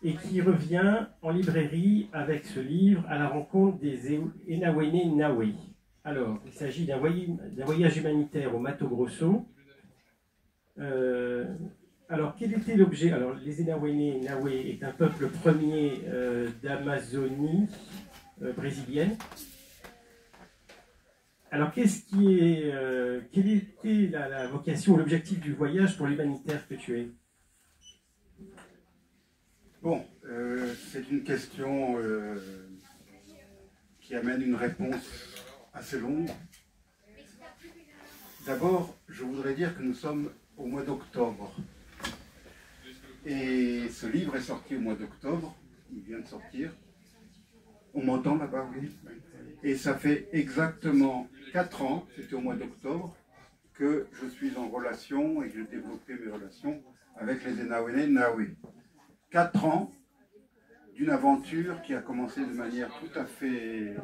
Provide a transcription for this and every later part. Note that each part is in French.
et qui revient en librairie avec ce livre à la rencontre des Enawene Nawe. Alors, il s'agit d'un voyage humanitaire au Mato Grosso. Alors, quel était l'objet? Alors, les Enawene Nawe est un peuple premier d'Amazonie brésilienne. Alors, quelle était la vocation ou l'objectif du voyage pour l'humanitaire que tu es? Bon, c'est une question qui amène une réponse assez longue. D'abord, je voudrais dire que nous sommes au mois d'octobre. Et ce livre est sorti au mois d'octobre, il vient de sortir. On m'entend là-bas, oui. Et ça fait exactement 4 ans, c'était au mois d'octobre, que je suis en relation et que j'ai développé mes relations avec les Enawene Nawe. 4 ans d'une aventure qui a commencé de manière tout à fait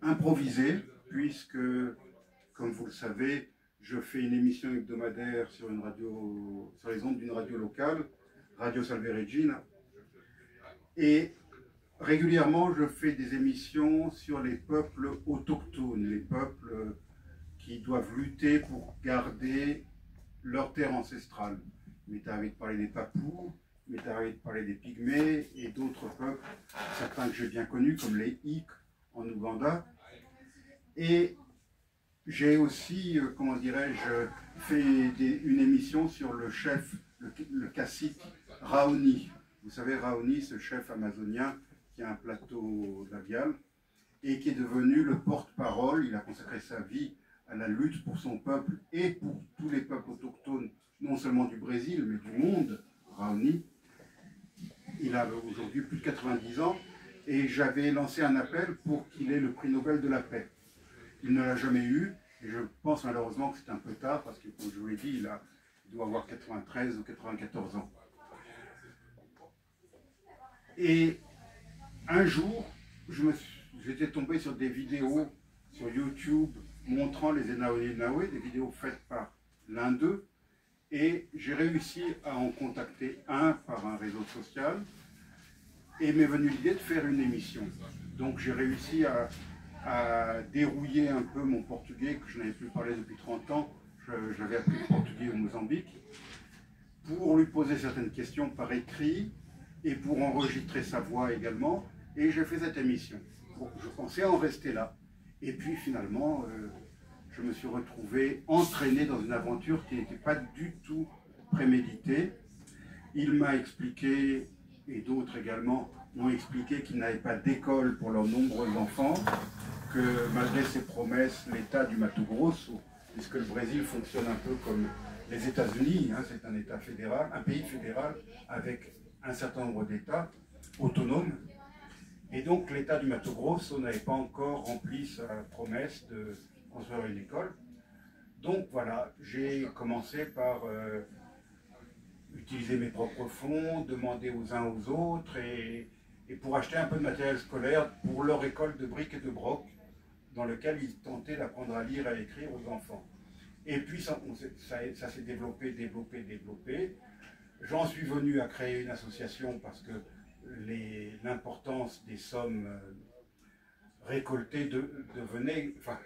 improvisée, puisque, comme vous le savez, je fais une émission hebdomadaire sur les ondes d'une radio locale, Radio Salve Regina, et régulièrement je fais des émissions sur les peuples autochtones, les peuples qui doivent lutter pour garder leur terre ancestrale. Il m'est arrivé de parler des Papous, il m'est arrivé de parler des Pygmées et d'autres peuples, certains que j'ai bien connus comme les Ik en Ouganda. Et j'ai aussi, comment dirais-je, fait une émission sur le chef, le cacique Raoni. Vous savez, Raoni, ce chef amazonien qui a un plateau labial et qui est devenu le porte-parole. Il a consacré sa vie à la lutte pour son peuple et pour tous les peuples autochtones, non seulement du Brésil, mais du monde, Raoni. Il a aujourd'hui plus de 90 ans et j'avais lancé un appel pour qu'il ait le prix Nobel de la paix. Il ne l'a jamais eu et je pense malheureusement que c'est un peu tard parce que, comme je vous l'ai dit, il doit avoir 93 ou 94 ans. Et un jour, j'étais tombé sur des vidéos sur YouTube montrant les Enawene Nawe, des vidéos faites par l'un d'eux, et j'ai réussi à en contacter un par un réseau social, et m'est venue l'idée de faire une émission. Donc j'ai réussi à dérouiller un peu mon portugais, que je n'avais plus parlé depuis 30 ans, j'avais appris le portugais au Mozambique, pour lui poser certaines questions par écrit, et pour enregistrer sa voix également, et j'ai fait cette émission. Bon, je pensais en rester là. Et puis finalement, je me suis retrouvé entraîné dans une aventure qui n'était pas du tout préméditée. Il m'a expliqué, et d'autres également, m'ont expliqué qu'ils n'avaient pas d'école pour leurs nombreux enfants, que malgré ses promesses, l'État du Mato Grosso, puisque le Brésil fonctionne un peu comme les États-Unis, hein, c'est un État fédéral, un pays fédéral avec un certain nombre d'États autonomes. Et donc l'État du Mato Grosso n'avait pas encore rempli sa promesse de construire une école. Donc voilà, j'ai commencé par utiliser mes propres fonds, demander aux uns aux autres et pour acheter un peu de matériel scolaire pour leur école de briques et de broc dans lequel ils tentaient d'apprendre à lire et à écrire aux enfants. Et puis ça s'est développé. J'en suis venu à créer une association parce que l'importance des sommes récoltées devenait, enfin,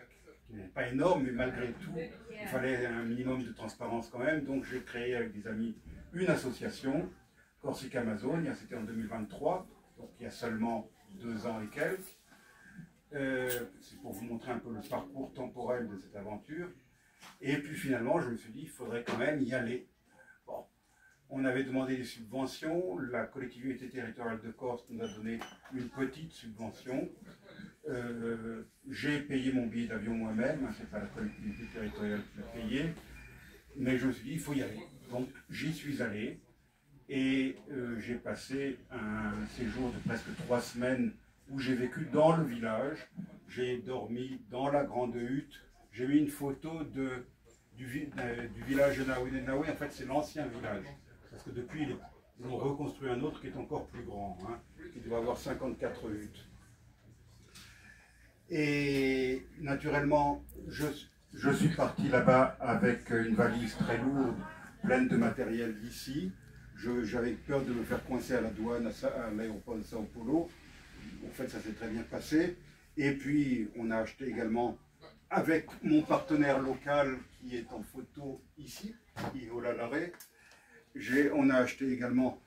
qui n'est pas énorme, mais malgré tout, il fallait un minimum de transparence quand même. Donc j'ai créé avec des amis une association, Corsica Amazonia, c'était en 2023, donc il y a seulement 2 ans et quelques. C'est pour vous montrer un peu le parcours temporel de cette aventure. Et puis finalement, je me suis dit, il faudrait quand même y aller. Bon. On avait demandé des subventions, la collectivité territoriale de Corse nous a donné une petite subvention. J'ai payé mon billet d'avion moi-même, hein, c'est pas la collectivité territoriale qui l'a payé, mais je me suis dit, il faut y aller. Donc j'y suis allé et j'ai passé un séjour de presque 3 semaines où j'ai vécu dans le village, j'ai dormi dans la grande hutte, j'ai mis une photo du village de Nawe, en fait c'est l'ancien village. Parce que depuis, ils ont reconstruit un autre qui est encore plus grand, hein, qui doit avoir 54 huttes. Et naturellement, je suis parti là-bas avec une valise très lourde, pleine de matériel d'ici. j'avais peur de me faire coincer à la douane à l'aéroport de Sao Paulo. En fait, ça s'est très bien passé. Et puis, on a acheté également, avec mon partenaire local qui est en photo ici, Ihola Laré, on a acheté également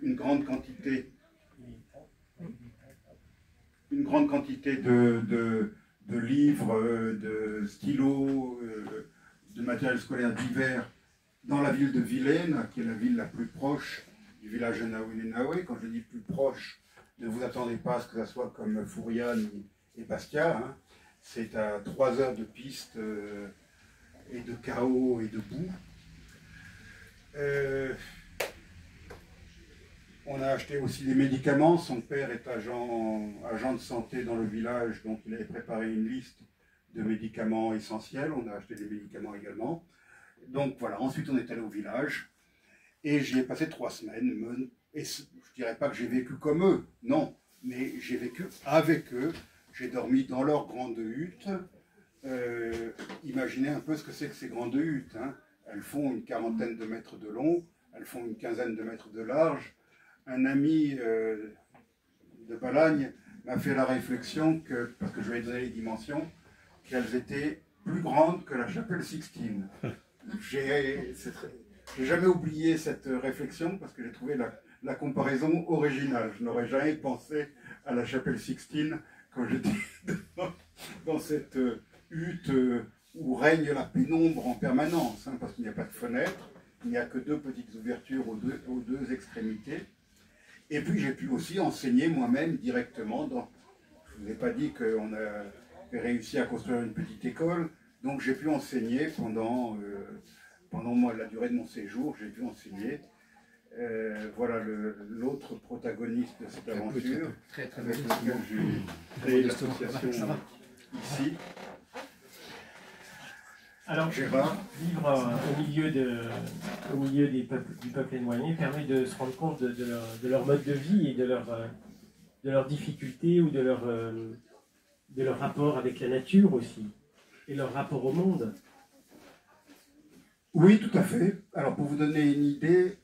une grande quantité de livres, de stylos, de matériel scolaire divers dans la ville de Vilaine, qui est la ville la plus proche du village de Naoué. Quand je dis plus proche, ne vous attendez pas à ce que ça soit comme Fouriane et Bastia. Hein. C'est à 3 heures de piste et de chaos et de boue. On a acheté aussi des médicaments. Son père est agent de santé dans le village, donc il avait préparé une liste de médicaments essentiels. On a acheté des médicaments également. Donc voilà, ensuite on est allé au village et j'y ai passé 3 semaines. Et je ne dirais pas que j'ai vécu comme eux, non, mais j'ai vécu avec eux. J'ai dormi dans leur grande hutte. Imaginez un peu ce que c'est que ces grandes huttes. Hein. Elles font une 40aine de mètres de long, elles font une 15aine de mètres de large. Un ami de Balagne m'a fait la réflexion, parce que je lui ai donné les dimensions, qu'elles étaient plus grandes que la chapelle Sixtine. J'ai jamais oublié cette réflexion parce que j'ai trouvé la comparaison originale. Je n'aurais jamais pensé à la chapelle Sixtine quand j'étais dans cette hutte où règne la pénombre en permanence, hein, parce qu'il n'y a pas de fenêtre, il n'y a que 2 petites ouvertures aux deux extrémités. Et puis j'ai pu aussi enseigner moi-même directement. Je ne vous ai pas dit qu'on a réussi à construire une petite école, donc j'ai pu enseigner pendant la durée de mon séjour, j'ai pu enseigner. Voilà l'autre protagoniste de cette aventure, avec lequel j'ai créé l'association ici. Alors, Gérard. vivre au milieu du peuple éloigné permet de se rendre compte de leur mode de vie et de leurs difficultés ou de leur rapport avec la nature aussi, et leur rapport au monde. Oui, tout à fait. Alors, pour vous donner une idée,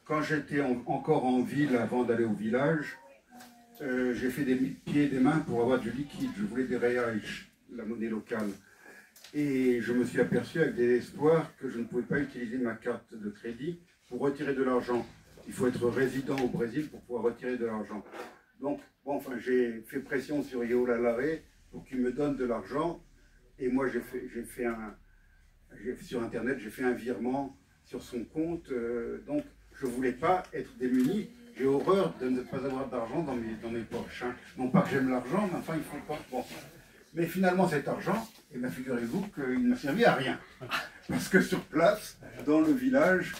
quand j'étais encore en ville avant d'aller au village, j'ai fait des pieds et des mains pour avoir du liquide. Je voulais des reais, la monnaie locale. Et je me suis aperçu avec désespoir que je ne pouvais pas utiliser ma carte de crédit pour retirer de l'argent. Il faut être résident au Brésil pour pouvoir retirer de l'argent. Donc, bon, enfin, j'ai fait pression sur Ihola Laré pour qu'il me donne de l'argent. Et moi, sur Internet, j'ai fait un virement sur son compte. Donc, je ne voulais pas être démuni. J'ai horreur de ne pas avoir d'argent dans mes poches. Hein. Non pas que j'aime l'argent, mais enfin, il ne faut pas... Bon. Mais finalement, cet argent, eh bien, figurez-vous qu'il ne m'a servi à rien. Parce que sur place, dans le village,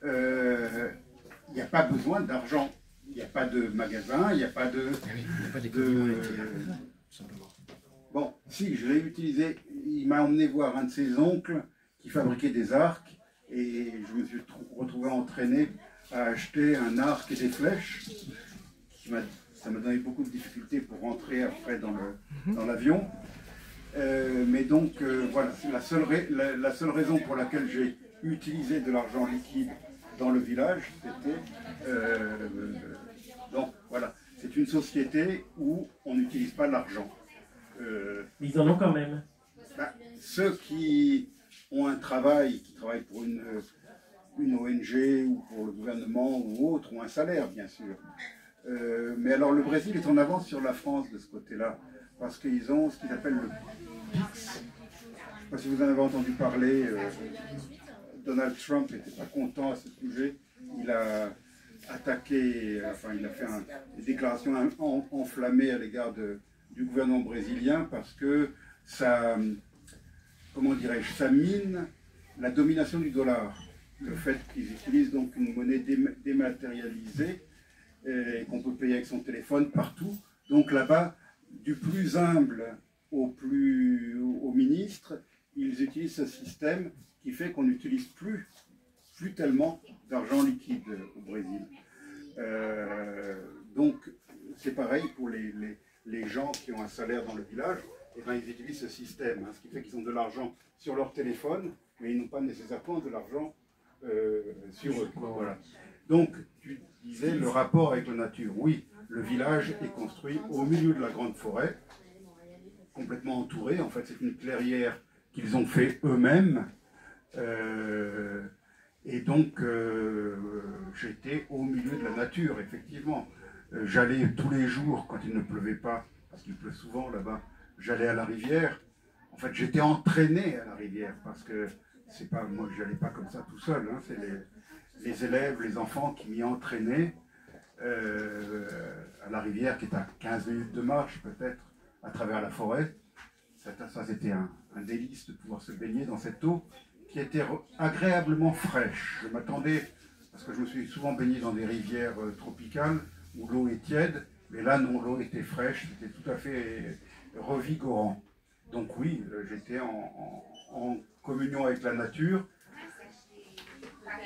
il n'y a pas besoin d'argent. Il n'y a pas de magasin, il n'y a pas de... Bon, si, je l'ai utilisé. Il m'a emmené voir un de ses oncles qui fabriquait des arcs. Et je me suis retrouvé entraîné à acheter un arc et des flèches. Ça m'a donné beaucoup de difficultés pour rentrer après dans l'avion. Mais donc, voilà, la seule raison pour laquelle j'ai utilisé de l'argent liquide dans le village, c'était... donc, voilà, c'est une société où on n'utilise pas l'argent. Ils en ont quand même. Ceux qui ont un travail, qui travaillent pour une ONG ou pour le gouvernement ou autre, ont un salaire, bien sûr. Mais alors, le Brésil est en avance sur la France de ce côté-là, parce qu'ils ont ce qu'ils appellent le PIX. Je ne sais pas si vous en avez entendu parler. Donald Trump n'était pas content à ce sujet. Il a attaqué, enfin, il a fait des déclarations enflammées à l'égard du gouvernement brésilien parce que ça, comment dirais-je, ça mine la domination du dollar. Le fait qu'ils utilisent donc une monnaie dématérialisée et qu'on peut payer avec son téléphone partout. Donc là-bas, du plus humble au ministre, ils utilisent ce système qui fait qu'on n'utilise plus tellement d'argent liquide au Brésil. Donc c'est pareil pour les gens qui ont un salaire dans le village, et ben, ils utilisent ce système, hein, ce qui fait qu'ils ont de l'argent sur leur téléphone, mais ils n'ont pas nécessairement de l'argent sur eux. Voilà. Donc, tu disais le rapport avec la nature. Oui, le village est construit au milieu de la grande forêt, complètement entouré. En fait, c'est une clairière qu'ils ont fait eux-mêmes. Et donc, j'étais au milieu de la nature, effectivement. J'allais tous les jours, quand il ne pleuvait pas, parce qu'il pleut souvent là-bas, j'allais à la rivière. En fait, j'étais entraîné à la rivière, parce que c'est pas moi, je n'allais pas comme ça tout seul. Hein, c'est les élèves, les enfants qui m'y entraînaient à la rivière, qui est à 15 minutes de marche peut-être, à travers la forêt. Ça c'était un délice de pouvoir se baigner dans cette eau qui était agréablement fraîche. Je m'attendais, parce que je me suis souvent baigné dans des rivières tropicales où l'eau est tiède, mais là non, l'eau était fraîche, c'était tout à fait revigorant. Donc oui, j'étais en communion avec la nature.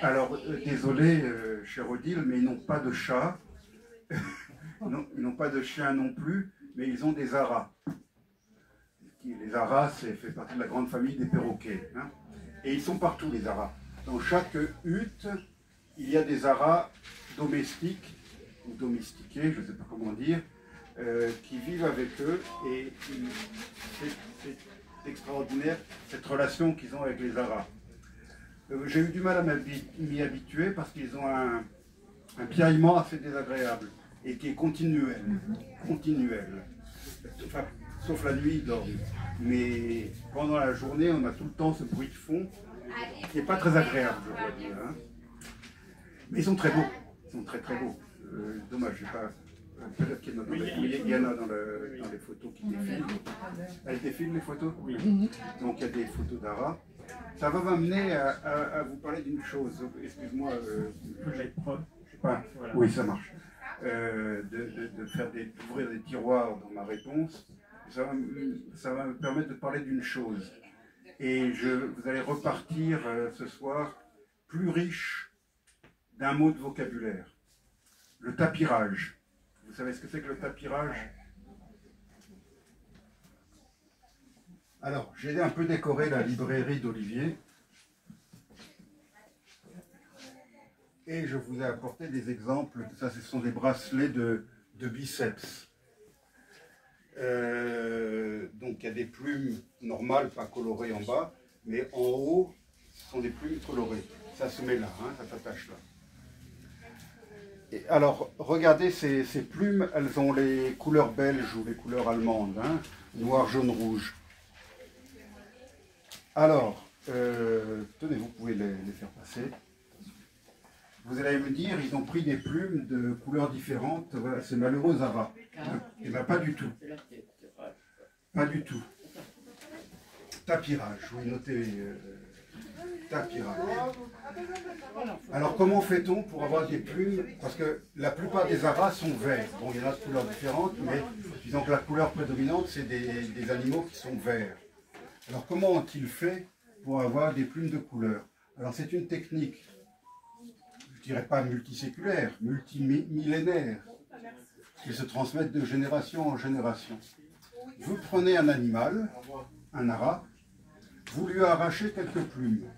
Alors, désolé, cher Odile, mais ils n'ont pas de chat, ils n'ont pas de chien non plus, mais ils ont des aras. Les aras, ça fait partie de la grande famille des perroquets. Hein. Et ils sont partout, les aras. Dans chaque hutte, il y a des aras domestiques, ou domestiqués, je ne sais pas comment dire, qui vivent avec eux. Et c'est extraordinaire, cette relation qu'ils ont avec les aras. J'ai eu du mal à m'y habituer parce qu'ils ont un piaillement assez désagréable et qui est continuel. Enfin, sauf la nuit, ils dorment. Mais pendant la journée, on a tout le temps ce bruit de fond qui n'est pas très agréable, je dois dire. Hein. Mais ils sont très beaux. Ils sont très très beaux. Dommage, je sais pas. Peut-être qu'il y en a dans les photos qui défilent. Elles défilent les photos? Oui. Donc il y a des photos d'Ara. Ça va m'amener à vous parler d'une chose. Excuse-moi. Je vais être prof. Je sais pas. Voilà. Oui, ça marche. D'ouvrir des tiroirs dans ma réponse. Ça va me permettre de parler d'une chose. Et vous allez repartir ce soir plus riche d'un mot de vocabulaire. Le tapirage. Vous savez ce que c'est que le tapirage? Alors, j'ai un peu décoré la librairie d'Olivier. Et je vous ai apporté des exemples. Ça, ce sont des bracelets de biceps. Donc, il y a des plumes normales, pas colorées en bas. Mais en haut, ce sont des plumes colorées. Ça se met là, hein, ça s'attache là. Et alors, regardez ces plumes, elles ont les couleurs belges ou les couleurs allemandes, hein, noir, jaune, rouge. Alors, tenez, vous pouvez les faire passer. Vous allez me dire, ils ont pris des plumes de couleurs différentes, voilà, c'est malheureux Zara. Eh bien, pas du tout. Pas du tout. Tapirage, oui, notez. Tapirage. Alors comment fait-on pour avoir des plumes? Parce que la plupart des aras sont verts. Bon, il y en a de couleurs différentes, mais disons que la couleur prédominante, c'est des animaux qui sont verts. Alors comment ont-ils fait pour avoir des plumes de couleur? Alors c'est une technique, je ne dirais pas multiséculaire, multimillénaire, qui se transmettent de génération en génération. Vous prenez un animal, un ara, vous lui arrachez quelques plumes.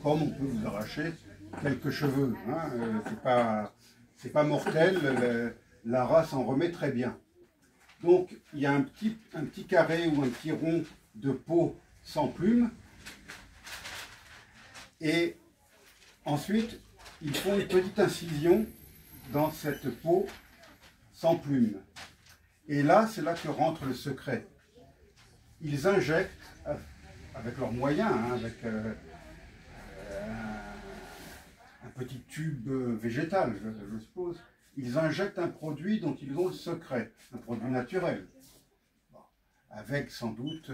Comme on peut vous arracher quelques cheveux. Hein. C'est pas mortel, la race en remet très bien. Donc il y a un petit carré ou un petit rond de peau sans plumes. Et ensuite, ils font une petite incision dans cette peau sans plumes. Et là, c'est là que rentre le secret. Ils injectent, avec leurs moyens, hein, avec un petit tube végétal, je suppose, ils injectent un produit dont ils ont le secret, un produit naturel. Bon, avec sans doute,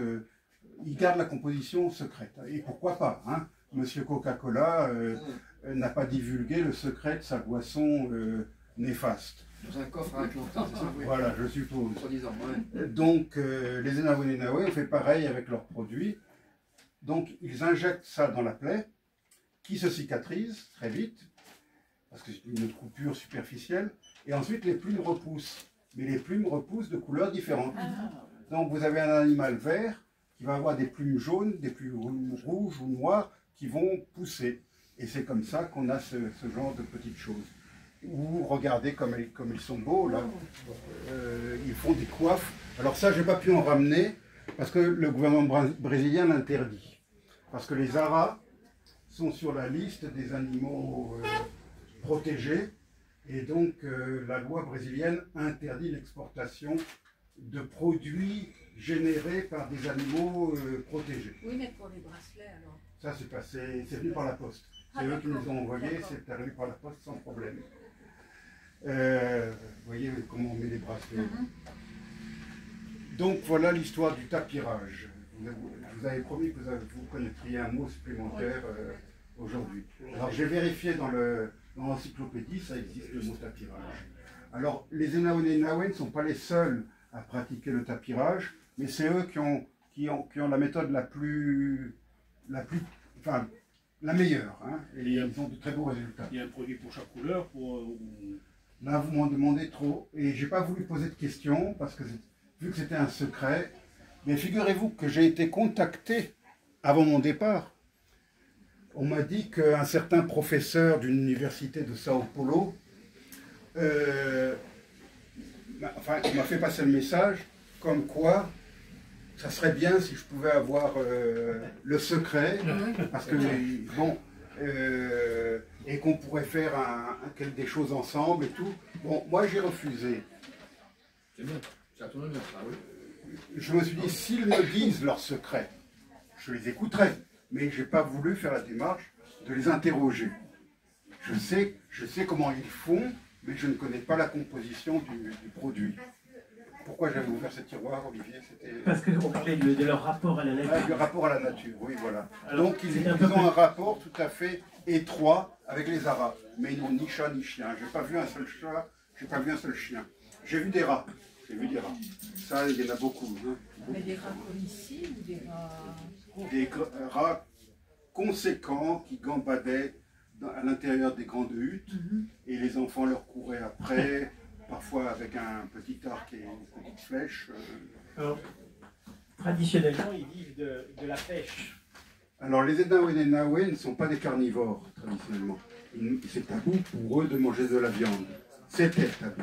ils gardent la composition secrète. Et pourquoi pas, hein? Monsieur Coca-Cola n'a pas divulgué le secret de sa boisson néfaste. Dans un coffre à Atlanta, c'est ça? Voilà, je suppose. Ouais. Donc, les Enawe ont fait pareil avec leurs produits. Donc, ils injectent ça dans la plaie, qui se cicatrise très vite, parce que c'est une coupure superficielle, et ensuite les plumes repoussent. Mais les plumes repoussent de couleurs différentes. Donc, vous avez un animal vert qui va avoir des plumes jaunes, des plumes rouges ou noires qui vont pousser. Et c'est comme ça qu'on a ce genre de petites choses. Ou regardez comme ils sont beaux, là. Ils font des coiffes. Alors ça, je n'ai pas pu en ramener, parce que le gouvernement brésilien l'interdit. Parce que les aras sont sur la liste des animaux protégés. Et donc, la loi brésilienne interdit l'exportation de produits générés par des animaux protégés. Oui, mais pour les bracelets, alors. Ça, c'est venu par la poste. C'est eux qui nous ont envoyé, c'est arrivé par la poste sans problème. Vous voyez comment on met les bracelets. Donc, voilà l'histoire du tapirage. Vous avez promis que vous connaîtriez un mot supplémentaire aujourd'hui. Alors, j'ai vérifié dans l'encyclopédie, ça existe le mot tapirage. Alors, les Enaoné-Naoué ne sont pas les seuls à pratiquer le tapirage, mais c'est eux qui ont la méthode la meilleure, hein, et ils ont de très beaux résultats. Il y a un produit pour chaque couleur Là, vous m'en demandez trop, et j'ai pas voulu poser de questions, parce que vu que c'était un secret, mais figurez-vous que j'ai été contacté avant mon départ. On m'a dit qu'un certain professeur d'une université de Sao Paulo, il m'a fait passer le message, comme quoi ça serait bien si je pouvais avoir le secret, parce que, bon, et qu'on pourrait faire des choses ensemble et tout. Bon, moi j'ai refusé. C'est bien, ça tourne bien, ça, oui. Je me suis dit, s'ils me disent leur secret, je les écouterai, mais je n'ai pas voulu faire la démarche de les interroger. Je sais comment ils font, mais je ne connais pas la composition du produit. Pourquoi j'avais ouvert ce tiroir, Olivier? Parce qu'on parlait de leur rapport à la nature. Le rapport à la nature, oui, voilà. Alors, donc ils ont un rapport tout à fait étroit avec les aras, mais ils n'ont ni chat ni chien. Je n'ai pas vu un seul chat, je n'ai pas vu un seul chien. J'ai vu des rats. Ça, il y en a beaucoup. Hein. Mais des rats comme ici ou des rats... Des rats conséquents qui gambadaient à l'intérieur des grandes huttes, et les enfants leur couraient après, parfois avec un petit arc et une petite flèche. Alors, traditionnellement, ils vivent de la pêche. Alors, les Enaoné-Naoué ne sont pas des carnivores, traditionnellement. C'est tabou pour eux de manger de la viande. C'était tabou.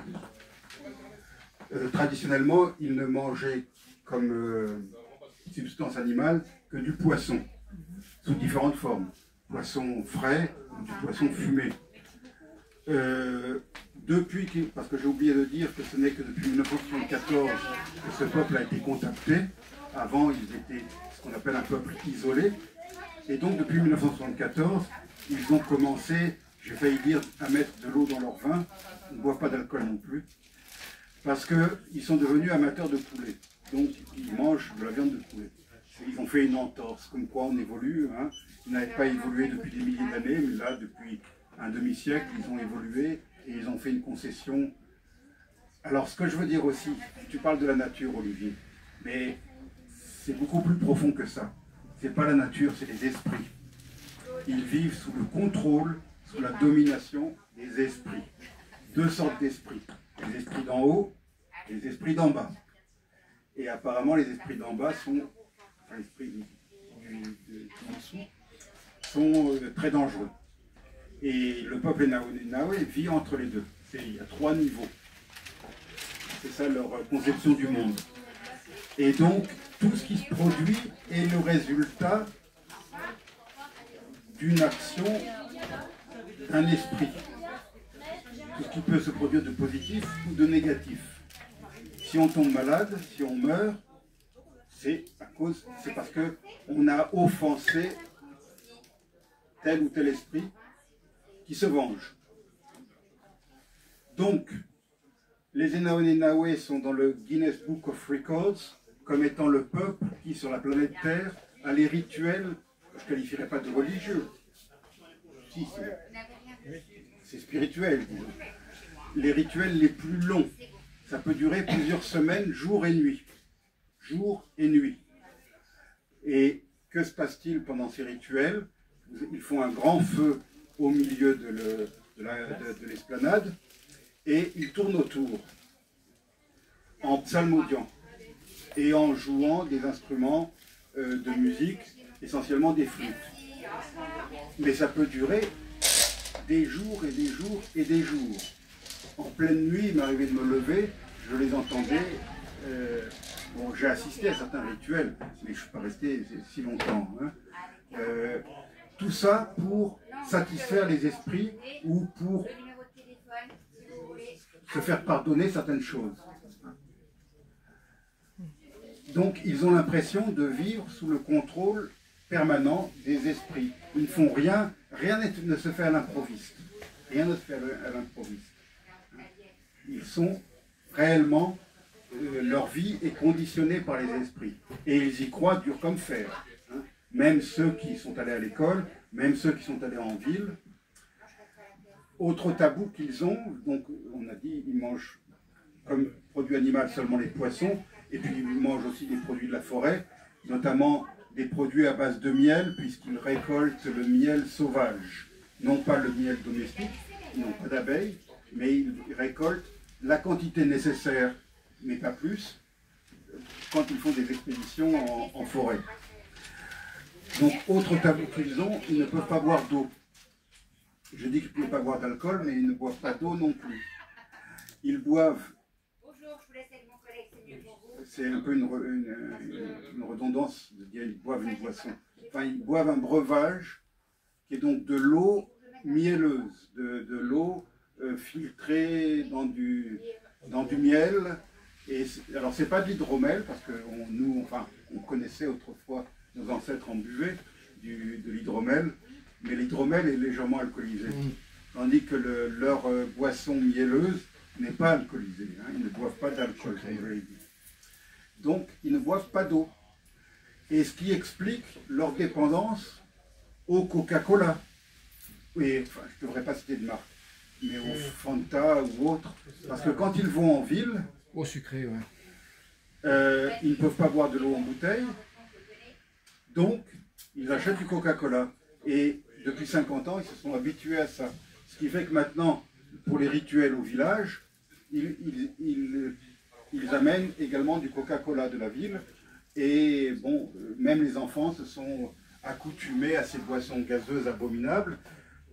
Traditionnellement, ils ne mangeaient comme substance animale que du poisson, sous différentes formes. Poisson frais ou du poisson fumé. Parce que j'ai oublié de dire que ce n'est que depuis 1974 que ce peuple a été contacté. Avant, ils étaient ce qu'on appelle un peuple isolé. Et donc, depuis 1974, ils ont commencé, j'ai failli dire, à mettre de l'eau dans leur vin. Ils ne boivent pas d'alcool non plus. Parce qu'ils sont devenus amateurs de poulet. Donc, ils mangent de la viande de poulet. Ils ont fait une entorse, comme quoi on évolue. Hein. Ils n'avaient pas évolué depuis des milliers d'années, mais là, depuis un demi-siècle, ils ont évolué et ils ont fait une concession. Alors, ce que je veux dire aussi, tu parles de la nature, Olivier, mais c'est beaucoup plus profond que ça. Ce n'est pas la nature, c'est les esprits. Ils vivent sous le contrôle, sous la domination des esprits. Deux sortes d'esprits. Les esprits d'en haut et les esprits d'en bas. Et apparemment, les esprits d'en bas sont, enfin, les esprits en dessous, sont très dangereux. Et le peuple Enaoné-Naoué vit entre les deux. Il y a trois niveaux. C'est ça leur conception du monde. Et donc, tout ce qui se produit est le résultat d'une action d'un esprit. Tout ce qui peut se produire de positif ou de négatif. Si on tombe malade, si on meurt, c'est parce qu'on a offensé tel ou tel esprit qui se venge. Donc, les Enaoné-Naoué sont dans le Guinness Book of Records comme étant le peuple qui, sur la planète Terre, a les rituels, que je ne qualifierais pas de religieux. Si, c'est spirituel, disons. Les rituels les plus longs. Ça peut durer plusieurs semaines, jour et nuit. Jour et nuit. Et que se passe-t-il pendant ces rituels? Ils font un grand feu au milieu de l'esplanade et ils tournent autour en psalmodiant et en jouant des instruments de musique, essentiellement des flûtes. Mais ça peut durer des jours et des jours et des jours. En pleine nuit, il m'arrivait de me lever, je les entendais. Bon, j'ai assisté à certains rituels, mais je ne suis pas resté si longtemps. Hein. Tout ça pour satisfaire les esprits ou pour se faire pardonner certaines choses. Donc, ils ont l'impression de vivre sous le contrôle permanent des esprits. Ils ne font rien, rien ne se fait à l'improviste. Rien ne se fait à l'improviste. Ils sont réellement, leur vie est conditionnée par les esprits. Et ils y croient dur comme fer. Hein. Même ceux qui sont allés à l'école, même ceux qui sont allés en ville. Autre tabou qu'ils ont, donc on a dit, ils mangent comme produit animal seulement les poissons, et puis ils mangent aussi des produits de la forêt, notamment des produits à base de miel, puisqu'ils récoltent le miel sauvage. Non pas le miel domestique, ils n'ont pas d'abeilles, mais ils récoltent la quantité nécessaire, mais pas plus, quand ils font des expéditions en forêt. Donc, autre tabou qu'ils ont, ils ne peuvent pas boire d'eau. Je dis qu'ils ne peuvent pas boire d'alcool, mais ils ne boivent pas d'eau non plus. Ils boivent... C'est un peu une redondance de dire qu'ils boivent une boisson. Enfin, ils boivent un breuvage qui est donc de l'eau mielleuse, de l'eau filtrée dans du miel. Et alors, c'est pas de l'hydromel, parce que on connaissait autrefois, nos ancêtres en buvaient de l'hydromel, mais l'hydromel est légèrement alcoolisé. Tandis que leur boisson mielleuse n'est pas alcoolisée. Hein, ils ne boivent pas d'alcool, comme je l'ai dit. Donc, ils ne boivent pas d'eau. Et ce qui explique leur dépendance au Coca-Cola. Oui, enfin, je ne devrais pas citer de marque, mais au Fanta ou autre. Parce que quand ils vont en ville, Eau sucrée, ouais. ils ne peuvent pas boire de l'eau en bouteille. Donc, ils achètent du Coca-Cola. Et depuis 50 ans, ils se sont habitués à ça. Ce qui fait que maintenant, pour les rituels au village, ils amènent également du Coca-Cola de la ville. Et bon, même les enfants se sont accoutumés à ces boissons gazeuses abominables.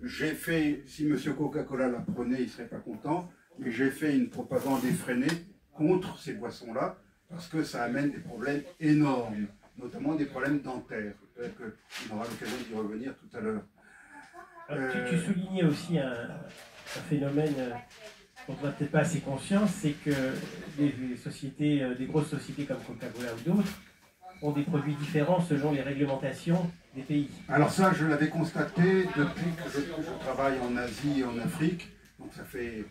J'ai fait, si M. Coca-Cola la prenait, il ne serait pas content, mais j'ai fait une propagande effrénée contre ces boissons-là, parce que ça amène des problèmes énormes, notamment des problèmes dentaires. Peut-être qu'on aura l'occasion d'y revenir tout à l'heure. Tu soulignais aussi un phénomène dont on n'a peut-être pas assez conscience, c'est que des sociétés, des grosses sociétés comme Coca-Cola ou d'autres, ont des produits différents selon les réglementations des pays. Alors ça, je l'avais constaté depuis que je travaille en Asie et en Afrique, donc ça fait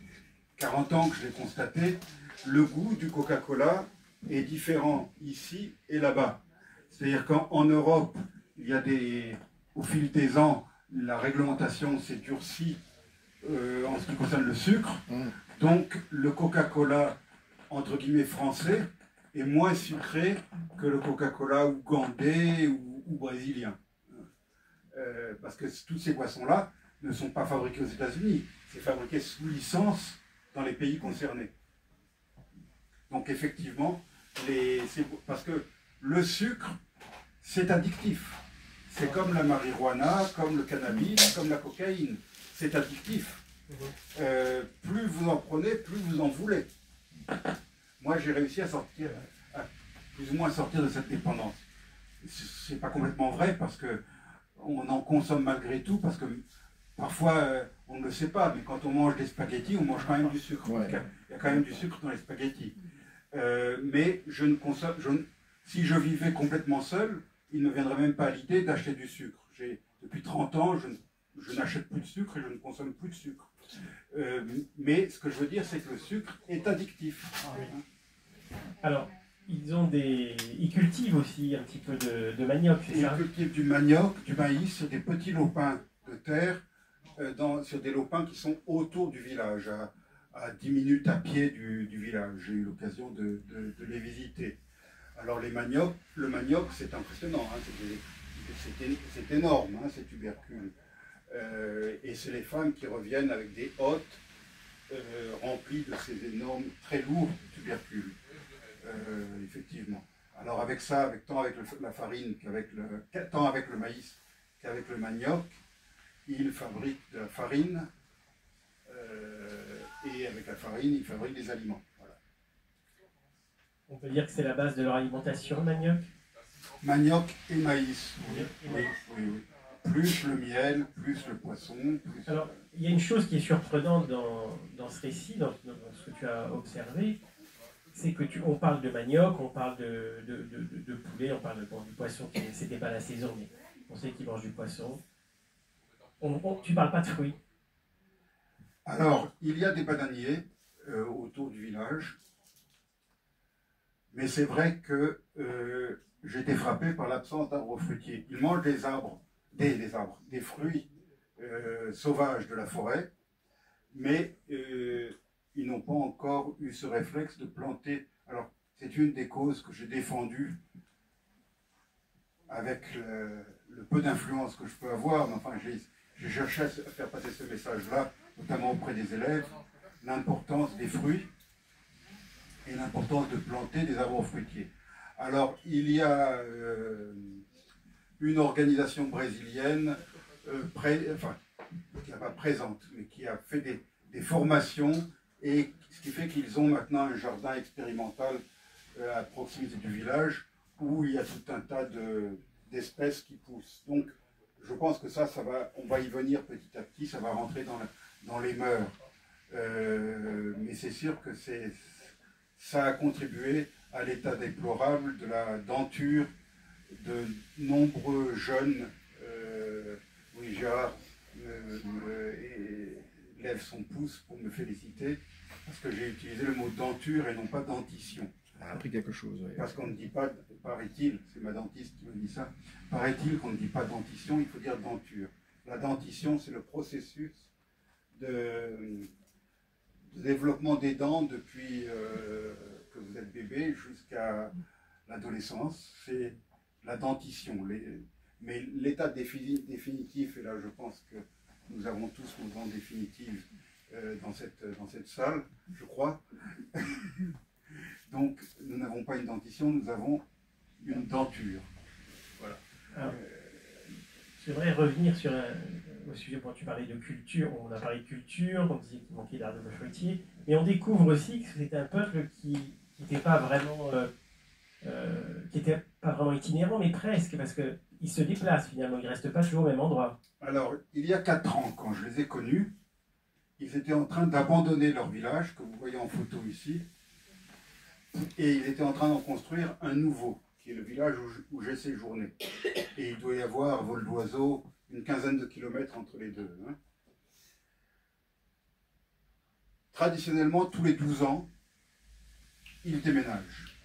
40 ans que je l'ai constaté. Le goût du Coca-Cola est différent ici et là-bas. C'est-à-dire qu'en Europe, il y a au fil des ans, la réglementation s'est durcie en ce qui concerne le sucre. Donc le Coca-Cola, entre guillemets, français, est moins sucré que le Coca-Cola ougandais ou brésilien. Parce que toutes ces boissons-là ne sont pas fabriquées aux États-Unis, c'est fabriqué sous licence dans les pays concernés. Donc effectivement, parce que le sucre, c'est addictif. C'est comme la marijuana, comme le cannabis, comme la cocaïne. C'est addictif. Plus vous en prenez, plus vous en voulez. Moi, j'ai réussi à plus ou moins sortir de cette dépendance. C'est pas complètement vrai parce que on en consomme malgré tout, parce que parfois on ne le sait pas, mais quand on mange des spaghettis, on mange quand même du sucre. Ouais. Il y a quand même du sucre dans les spaghettis. Mais je ne consomme, si je vivais complètement seul, il ne me viendrait même pas à l'idée d'acheter du sucre. Depuis 30 ans, je n'achète plus de sucre et je ne consomme plus de sucre. Mais ce que je veux dire, c'est que le sucre est addictif. Alors, ils cultivent aussi un petit peu de manioc, c'est ça? Ils cultivent du manioc, du maïs, sur des petits lopins de terre, sur des lopins qui sont autour du village, à 10 minutes à pied du village. J'ai eu l'occasion de les visiter. Alors le manioc, c'est impressionnant, hein, c'est énorme, hein, ces tubercules. Et c'est les femmes qui reviennent avec des hottes remplies de ces énormes, très lourds tubercules. Effectivement. Alors avec ça, tant avec la farine tant avec le maïs qu'avec le manioc, ils fabriquent de la farine, et avec la farine, ils fabriquent des aliments. Voilà. On peut dire que c'est la base de leur alimentation, le manioc. Manioc et maïs. Et Oui, maïs. oui, oui. Plus le miel, plus le poisson. Plus... Alors, il y a une chose qui est surprenante dans ce récit, dans ce que tu as observé, c'est que on parle de manioc, on parle de poulet, on parle du poisson, c'était pas la saison, mais on sait qu'ils mangent du poisson. Tu parles pas de fruits. Alors, il y a des bananiers autour du village, mais c'est vrai que j'ai été frappé par l'absence d'arbres fruitiers. Ils mangent des arbres, des fruits sauvages de la forêt, mais ils n'ont pas encore eu ce réflexe de planter. Alors, c'est une des causes que j'ai défendues avec le peu d'influence que je peux avoir, mais enfin, j'ai cherché à faire passer ce message-là, notamment auprès des élèves, l'importance des fruits et l'importance de planter des arbres fruitiers. Alors, il y a une organisation brésilienne, qui n'est pas présente, mais qui a fait des formations, et ce qui fait qu'ils ont maintenant un jardin expérimental à proximité du village, où il y a tout un tas d'espèces qui poussent. Donc, je pense que on va y venir petit à petit, ça va rentrer dans les mœurs. Mais c'est sûr que ça a contribué à l'état déplorable de la denture de nombreux jeunes. Oui, Gérard lève son pouce pour me féliciter, parce que j'ai utilisé le mot denture et non pas dentition. On a appris quelque chose. Oui. Parce qu'on ne dit pas, paraît-il, c'est ma dentiste qui me dit ça, paraît-il qu'on ne dit pas dentition, il faut dire denture. La dentition, c'est le processus de développement des dents depuis que vous êtes bébé jusqu'à l'adolescence. C'est la dentition. Mais l'état définitif, et là je pense que nous avons tous nos dents définitives dans cette salle, je crois. Donc, nous n'avons pas une dentition, nous avons une denture. Voilà. Alors, j'aimerais revenir au sujet quand tu parlais de culture. On a parlé de culture, on disait qu'il manquait d'arbres fruitiers, mais on découvre aussi que c'était un peuple qui n'était pas vraiment itinérant, mais presque, parce qu'il se déplace finalement, il ne reste pas toujours au même endroit. Alors, il y a 4 ans, quand je les ai connus, ils étaient en train d'abandonner leur village, que vous voyez en photo ici, et ils étaient en train d'en construire un nouveau, qui est le village où j'ai séjourné. Et il doit y avoir, vol d'oiseau, une quinzaine de kilomètres entre les deux. Hein. Traditionnellement, tous les 12 ans, ils déménagent.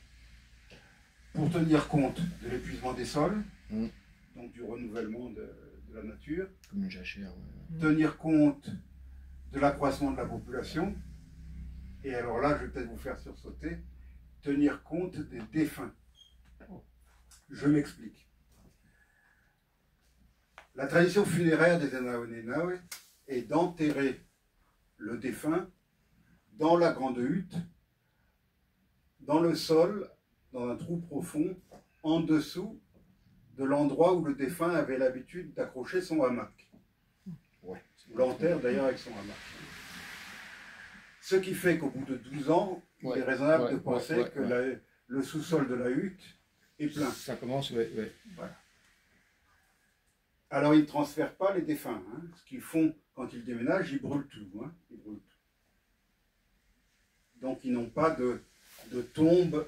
Pour tenir compte de l'épuisement des sols, donc du renouvellement de la nature, Comme une jachère. Ouais. tenir compte de l'accroissement de la population, et alors là, je vais peut-être vous faire sursauter, tenir compte des défunts. Je m'explique. La tradition funéraire des Anaonenawe est d'enterrer le défunt dans la grande hutte, dans le sol, dans un trou profond, en dessous de l'endroit où le défunt avait l'habitude d'accrocher son hamac. Ouais. On l'enterre d'ailleurs avec son hamac. Ce qui fait qu'au bout de 12 ans, il est raisonnable de penser que le sous-sol de la hutte est plein. Ça commence, oui. Voilà. Alors ils ne transfèrent pas les défunts. Hein. Ce qu'ils font quand ils déménagent, ils brûlent tout. Hein. Ils brûlent tout. Donc ils n'ont pas de tombe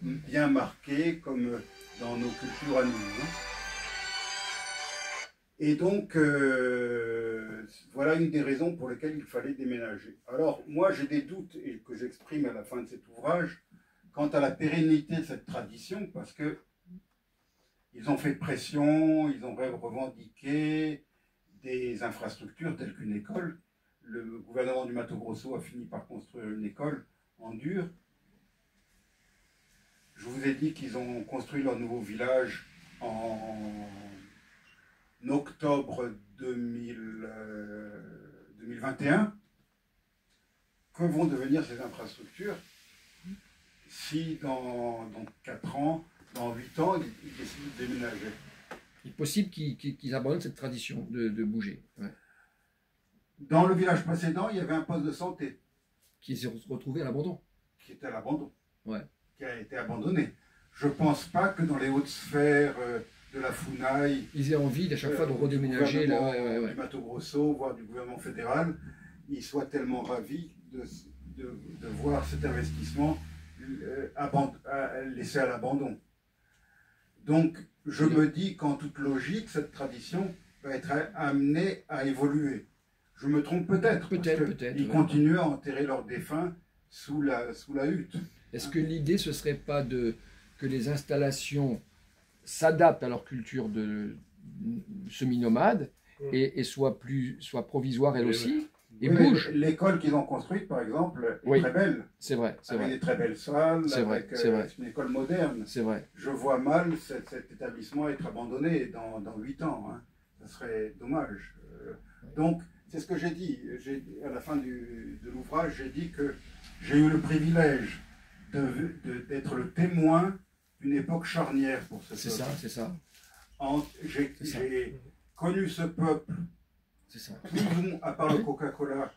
bien marquée comme dans nos cultures à nous. Hein. Et donc, voilà une des raisons pour lesquelles il fallait déménager. Alors, moi, j'ai des doutes, et que j'exprime à la fin de cet ouvrage, quant à la pérennité de cette tradition, parce que ils ont fait pression, ils ont revendiqué des infrastructures telles qu'une école. Le gouvernement du Mato Grosso a fini par construire une école en dur. Je vous ai dit qu'ils ont construit leur nouveau village en octobre 2021. Que vont devenir ces infrastructures si dans 4 ans, dans 8 ans, ils décident de déménager? Il est possible qu'ils abandonnent cette tradition de bouger. Ouais. Dans le village précédent, il y avait un poste de santé Qui s'est retrouvé à l'abandon. qui était à l'abandon, Ouais. qui a été abandonné. Je ne pense pas que dans les hautes sphères de la FUNAI, Ils aient envie à chaque fois de redéménager. du Là, gouvernement ouais. du Mato Grosso, voire du gouvernement fédéral, ils soient tellement ravis de voir cet investissement laissé à l'abandon. Donc, je me dis qu'en toute logique, cette tradition va être amenée à évoluer. Je me trompe peut-être. Peut-être. Ils continuent à enterrer leurs défunts sous la hutte. Est-ce que l'idée, ce serait pas que les installations s'adaptent à leur culture de semi-nomade et soient provisoires elles aussi et bougent? L'école qu'ils ont construite, par exemple, est Oui. très belle. C'est vrai, c'est Avec vrai. des très belles salles, C'est vrai, avec, c'est vrai. c'est une école moderne. C'est vrai. Je vois mal cet établissement être abandonné dans 8 ans. Hein. Ça serait dommage. Donc, c'est ce que j'ai dit. À la fin de l'ouvrage, j'ai dit que j'ai eu le privilège d'être le témoin d'une époque charnière pour ce C'est peuple. ça, c'est ça. J'ai connu ce peuple, C'est ça. plus ou moins, à part le Coca-Cola,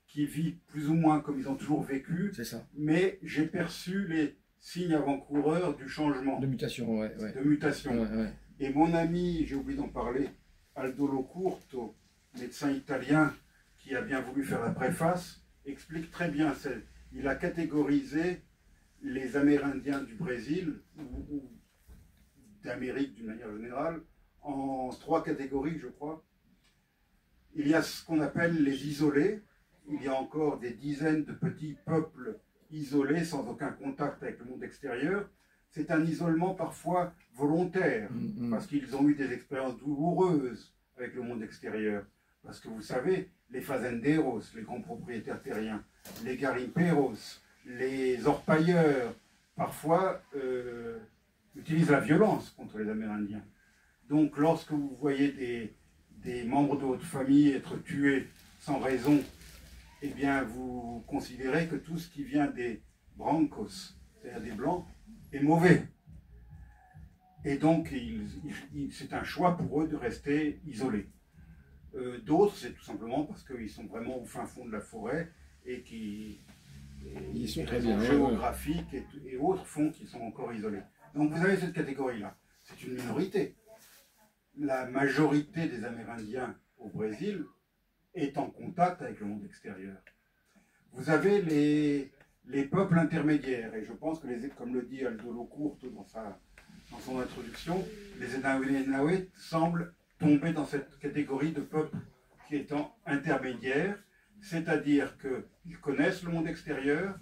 qui vit plus ou moins comme ils ont toujours vécu, C'est ça. mais j'ai perçu les signes avant-coureurs du changement, De mutation, ouais. de mutation. Ouais. Et mon ami, j'ai oublié d'en parler, Aldo Locurto, médecin italien qui a bien voulu faire la préface, explique très bien. Il a catégorisé les Amérindiens du Brésil ou d'Amérique d'une manière générale en 3 catégories, je crois. Il y a ce qu'on appelle les isolés. Il y a encore des dizaines de petits peuples isolés sans aucun contact avec le monde extérieur. C'est un isolement parfois volontaire, parce qu'ils ont eu des expériences douloureuses avec le monde extérieur. Parce que vous savez, les fazenderos, les grands propriétaires terriens, les garimperos, les orpailleurs, parfois utilisent la violence contre les Amérindiens. Donc lorsque vous voyez des membres de votre famille être tués sans raison, eh bien vous considérez que tout ce qui vient des brancos, c'est-à-dire des blancs, est mauvais. Et donc c'est un choix pour eux de rester isolés. D'autres, c'est tout simplement parce qu'ils sont vraiment au fin fond de la forêt et Ils sont les très raisons bien, géographiques et autres font qu'ils sont encore isolés. Donc vous avez cette catégorie-là. C'est une minorité. La majorité des Amérindiens au Brésil est en contact avec le monde extérieur. Vous avez les peuples intermédiaires, et je pense que, comme le dit Aldo Locurto dans son introduction, les Enawe semblent tomber dans cette catégorie de peuples qui étant intermédiaires, c'est-à-dire qu'ils connaissent le monde extérieur,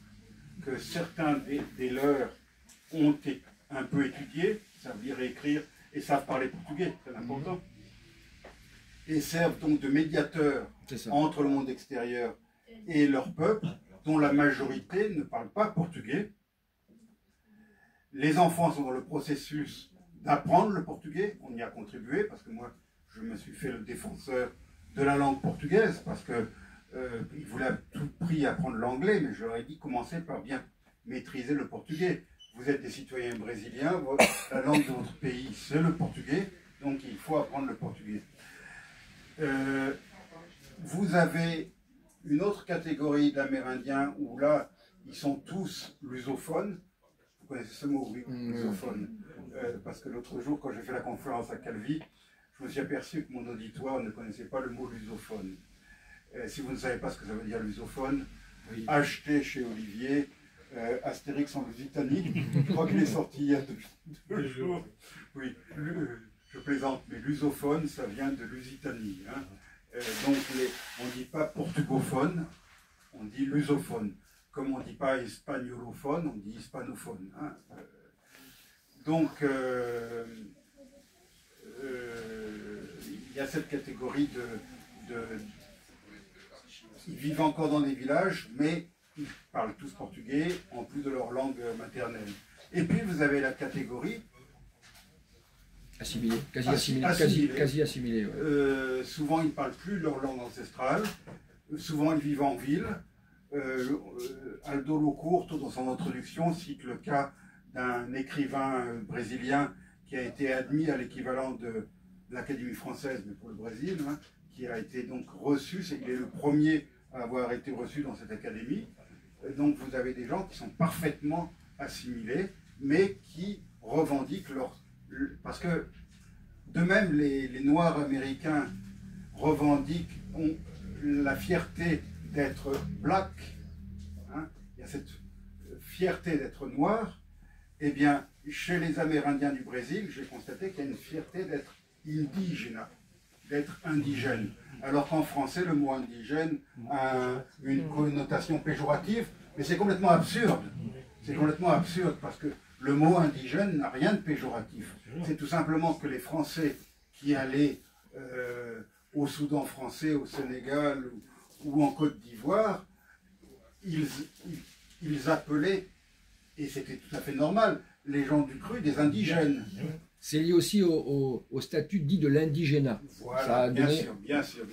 que certains des leurs ont un peu étudié, savent lire et écrire, et savent parler portugais, c'est important, et servent donc de médiateurs entre le monde extérieur et leur peuple, dont la majorité ne parle pas portugais. Les enfants sont dans le processus d'apprendre le portugais, on y a contribué, parce que moi, je me suis fait le défenseur de la langue portugaise, parce que ils voulaient à tout prix apprendre l'anglais, mais je leur ai dit, commencez par bien maîtriser le portugais. Vous êtes des citoyens brésiliens, la langue de votre pays, c'est le portugais, donc il faut apprendre le portugais. Vous avez une autre catégorie d'Amérindiens où là, ils sont tous lusophones. Vous connaissez ce mot, oui, lusophone. Parce que l'autre jour, quand j'ai fait la conférence à Calvi, je me suis aperçu que mon auditoire ne connaissait pas le mot lusophone. Si vous ne savez pas ce que ça veut dire lusophone, achetez chez Olivier Astérix en Lusitanie. Je crois qu'il est sorti il y a 2 jours. Oui, je plaisante, mais lusophone, ça vient de Lusitanie. Hein. Donc, on ne dit pas portugophone, on dit lusophone. Comme on ne dit pas espagnolophone, on dit hispanophone. Hein. Donc, il y a cette catégorie ils vivent encore dans des villages, mais ils parlent tous portugais, en plus de leur langue maternelle. Et puis, vous avez la catégorie assimilé, quasi assimilé. Ouais. Souvent, ils ne parlent plus leur langue ancestrale. Souvent, ils vivent en ville. Aldo Locurto, dans son introduction, cite le cas d'un écrivain brésilien qui a été admis à l'équivalent de l'Académie française, mais pour le Brésil, hein, qui a été donc reçu, il est le premier à avoir été reçu dans cette académie. Donc vous avez des gens qui sont parfaitement assimilés, mais qui revendiquent leur... Parce que de même, les Noirs américains revendiquent la fierté d'être black, hein, il y a cette fierté d'être noir. Eh bien, chez les Amérindiens du Brésil, j'ai constaté qu'il y a une fierté d'être indigène, d'être indigène. Alors qu'en français, le mot indigène a une connotation péjorative, mais c'est complètement absurde. C'est complètement absurde parce que le mot indigène n'a rien de péjoratif. C'est tout simplement que les Français qui allaient au Soudan français, au Sénégal ou en Côte d'Ivoire, ils appelaient, et c'était tout à fait normal, les gens du cru des indigènes. C'est lié aussi au statut dit de l'indigénat. Voilà, Ça a donné, bien sûr.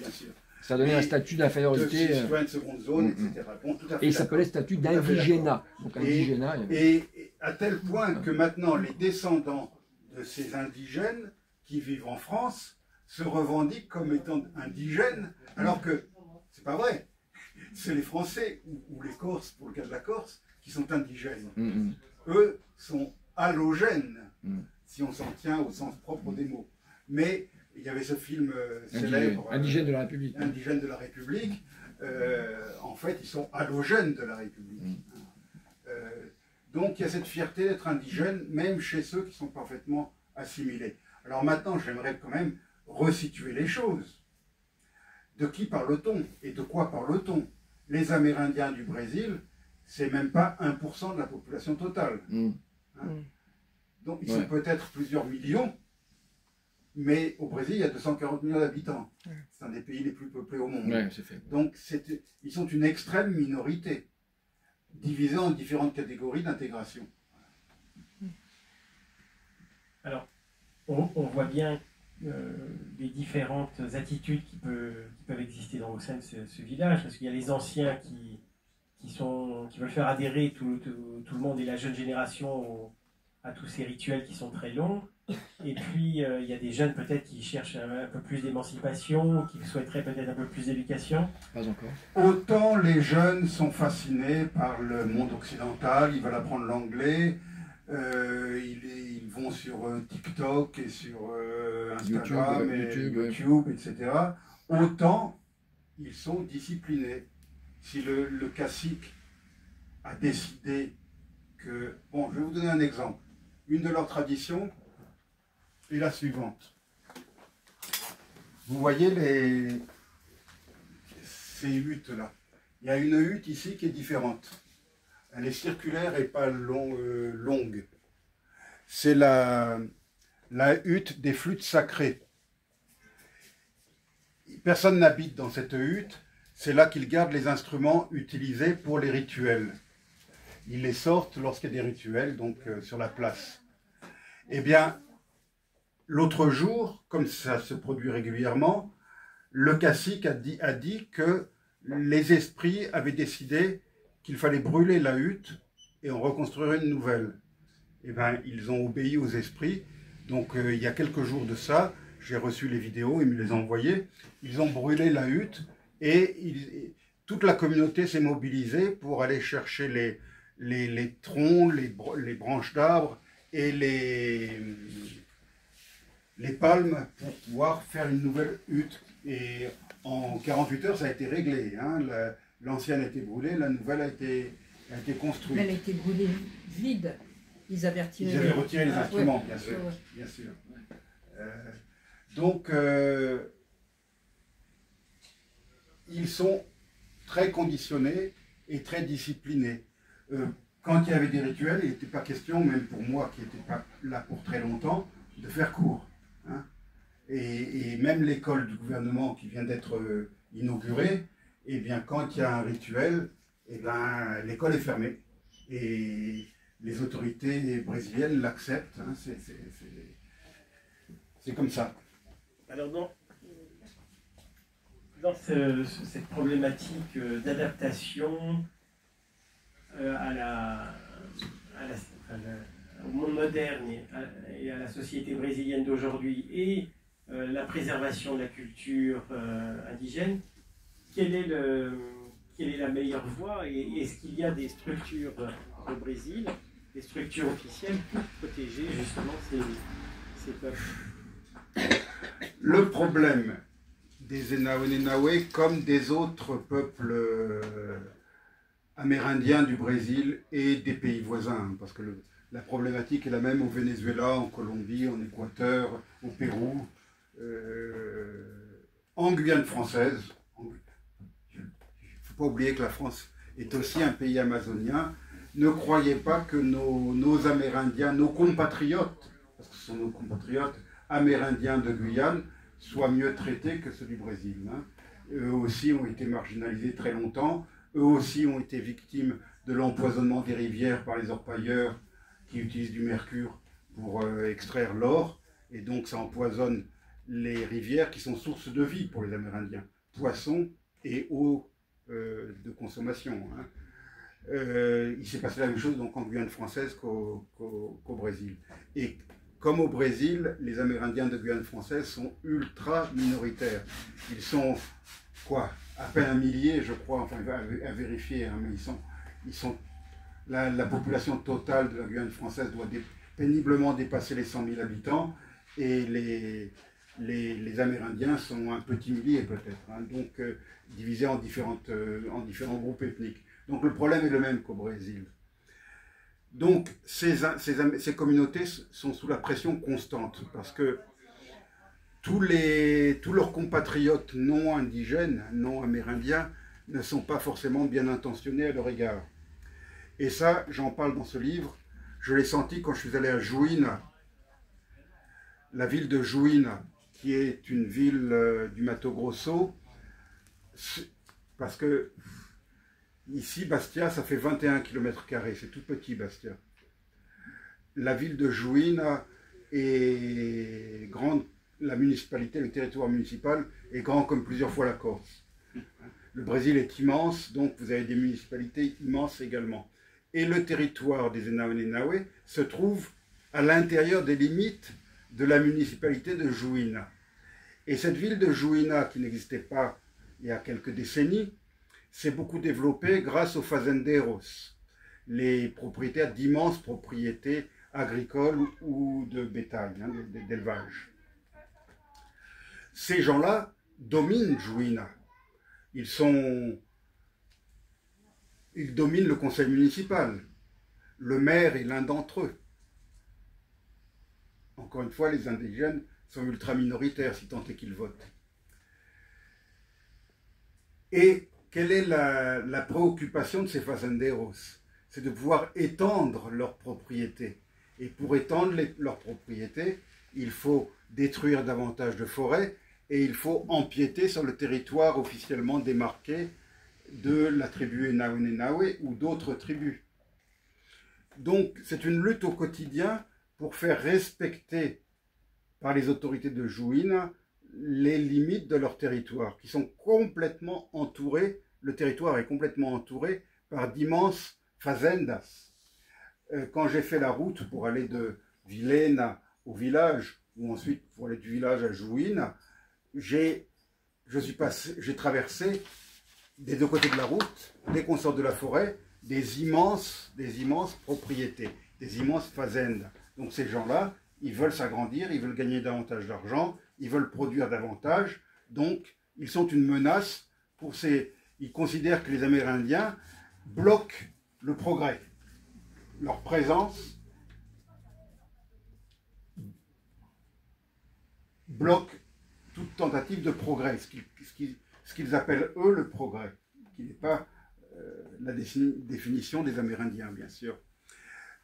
Ça a donné un statut d'infériorité. De citoyen de seconde zone, etc. Bon, tout à fait et il s'appelait statut d'indigénat. Donc indigénat. Et à tel point que maintenant, les descendants de ces indigènes qui vivent en France se revendiquent comme étant indigènes, alors que c'est pas vrai. C'est les Français ou les Corses, pour le cas de la Corse, qui sont indigènes. Eux sont allogènes, si on s'en tient au sens propre des mots. Mais il y avait ce film célèbre, Indigène de la République. Indigène de la République. En fait, ils sont allogènes de la République. Donc il y a cette fierté d'être indigène, même chez ceux qui sont parfaitement assimilés. Alors maintenant, j'aimerais quand même resituer les choses. De qui parle-t-on et de quoi parle-t-on? Les Amérindiens du Brésil, c'est même pas 1% de la population totale. Donc ils sont peut-être plusieurs millions, mais au Brésil, il y a 240 millions d'habitants. C'est un des pays les plus peuplés au monde. Donc ils sont une extrême minorité, divisée en différentes catégories d'intégration. Alors, on voit bien les différentes attitudes qui peuvent exister au sein de ce village, parce qu'il y a les anciens qui veulent faire adhérer tout le monde et la jeune génération à tous ces rituels qui sont très longs. Et puis, il y a des jeunes peut-être qui cherchent un peu plus d'émancipation, qui souhaiteraient peut-être un peu plus d'éducation. Pas encore. Autant les jeunes sont fascinés par le monde occidental, ils veulent apprendre l'anglais, ils vont sur TikTok et sur Instagram, YouTube, etc. Autant ils sont disciplinés. Si le cacique a décidé que... Bon, je vais vous donner un exemple. Une de leurs traditions est la suivante. Vous voyez ces huttes-là. Il y a une hutte ici qui est différente. Elle est circulaire et pas longue. C'est la hutte des flûtes sacrées. Personne n'habite dans cette hutte. C'est là qu'ils gardent les instruments utilisés pour les rituels. Ils les sortent lorsqu'il y a des rituels, donc sur la place. Eh bien, l'autre jour, comme ça se produit régulièrement, le cacique a dit que les esprits avaient décidé qu'il fallait brûler la hutte et en reconstruire une nouvelle. Eh bien, ils ont obéi aux esprits. Donc, il y a quelques jours de ça, j'ai reçu les vidéos, ils me les ont envoyées. Ils ont brûlé la hutte et toute la communauté s'est mobilisée pour aller chercher les troncs, les branches d'arbres et les palmes pour pouvoir faire une nouvelle hutte. Et en 48 heures, ça a été réglé. Hein. L'ancienne a été brûlée, la nouvelle a été construite. Elle a été brûlée vide. Ils avaient retiré les instruments, bien sûr. Bien sûr. Donc, ils sont très conditionnés et très disciplinés. Quand il y avait des rituels, il n'était pas question, même pour moi qui n'étais pas là pour très longtemps, de faire court. Hein. Et même l'école du gouvernement qui vient d'être inaugurée, eh bien, quand il y a un rituel, eh bien, l'école est fermée. Et les autorités brésiliennes l'acceptent. Hein. C'est comme ça. Alors, dans cette problématique monde moderne et à la société brésilienne d'aujourd'hui et la préservation de la culture indigène, quelle est la meilleure voie et est-ce qu'il y a des structures au Brésil, des structures officielles pour protéger justement ces peuples? Le problème des Enaonenawe, comme des autres peuples amérindiens du Brésil et des pays voisins, parce que la problématique est la même au Venezuela, en Colombie, en Équateur, au Pérou, en Guyane française. Il ne faut pas oublier que la France est aussi un pays amazonien. Ne croyez pas que nos Amérindiens, nos compatriotes, parce que ce sont nos compatriotes amérindiens de Guyane, soient mieux traités que ceux du Brésil. Hein. Eux aussi ont été marginalisés très longtemps. Eux aussi ont été victimes de l'empoisonnement des rivières par les orpailleurs qui utilisent du mercure pour extraire l'or. Et donc ça empoisonne les rivières qui sont source de vie pour les Amérindiens. Poissons et eau de consommation. Hein. Il s'est passé la même chose donc en Guyane française qu'au Brésil. Et comme au Brésil, les Amérindiens de Guyane française sont ultra minoritaires. Ils sont, quoi, à peine un millier, je crois, enfin à vérifier, hein, mais ils sont la population totale de la Guyane française doit péniblement dépasser les 100 000 habitants, et les Amérindiens sont un petit millier peut-être, hein, donc divisés en différents groupes ethniques. Donc le problème est le même qu'au Brésil. Donc ces communautés sont sous la pression constante, parce que tous leurs compatriotes non indigènes, non amérindiens, ne sont pas forcément bien intentionnés à leur égard. Et ça, j'en parle dans ce livre, je l'ai senti quand je suis allé à Juína, la ville de Juína, qui est une ville du Mato Grosso, parce que ici, Bastia, ça fait 21 km², c'est tout petit, Bastia. La ville de Juína est grande, la municipalité, le territoire municipal est grand comme plusieurs fois la Corse. Le Brésil est immense, donc vous avez des municipalités immenses également. Et le territoire des Enaonenawe se trouve à l'intérieur des limites de la municipalité de Juína. Et cette ville de Juína, qui n'existait pas il y a quelques décennies, s'est beaucoup développée grâce aux fazenderos, les propriétaires d'immenses propriétés agricoles ou de bétail, hein, d'élevage. Ces gens-là dominent Juína. Ils dominent le conseil municipal. Le maire est l'un d'entre eux. Encore une fois, les indigènes sont ultra minoritaires, si tant est qu'ils votent. Et quelle est la préoccupation de ces fazenderos? C'est de pouvoir étendre leurs propriétés. Et pour étendre leurs propriétés, il faut détruire davantage de forêts et il faut empiéter sur le territoire officiellement démarqué de la tribu Enaonenawe ou d'autres tribus. Donc c'est une lutte au quotidien pour faire respecter par les autorités de Juína les limites de leur territoire, qui sont complètement entourés, le territoire est complètement entouré par d'immenses fazendas. Quand j'ai fait la route pour aller de Vilhena au village, ou ensuite pour aller du village à Juína, j'ai traversé des deux côtés de la route, dès qu'on sort de la forêt, des immenses propriétés, des immenses fazendas. Donc ces gens-là, ils veulent s'agrandir, ils veulent gagner davantage d'argent, ils veulent produire davantage, donc ils sont une menace pour ils considèrent que les Amérindiens bloquent le progrès. Leur présence bloque toute tentative de progrès, ce qu'ils appellent eux le progrès, qui n'est pas la définition des Amérindiens, bien sûr.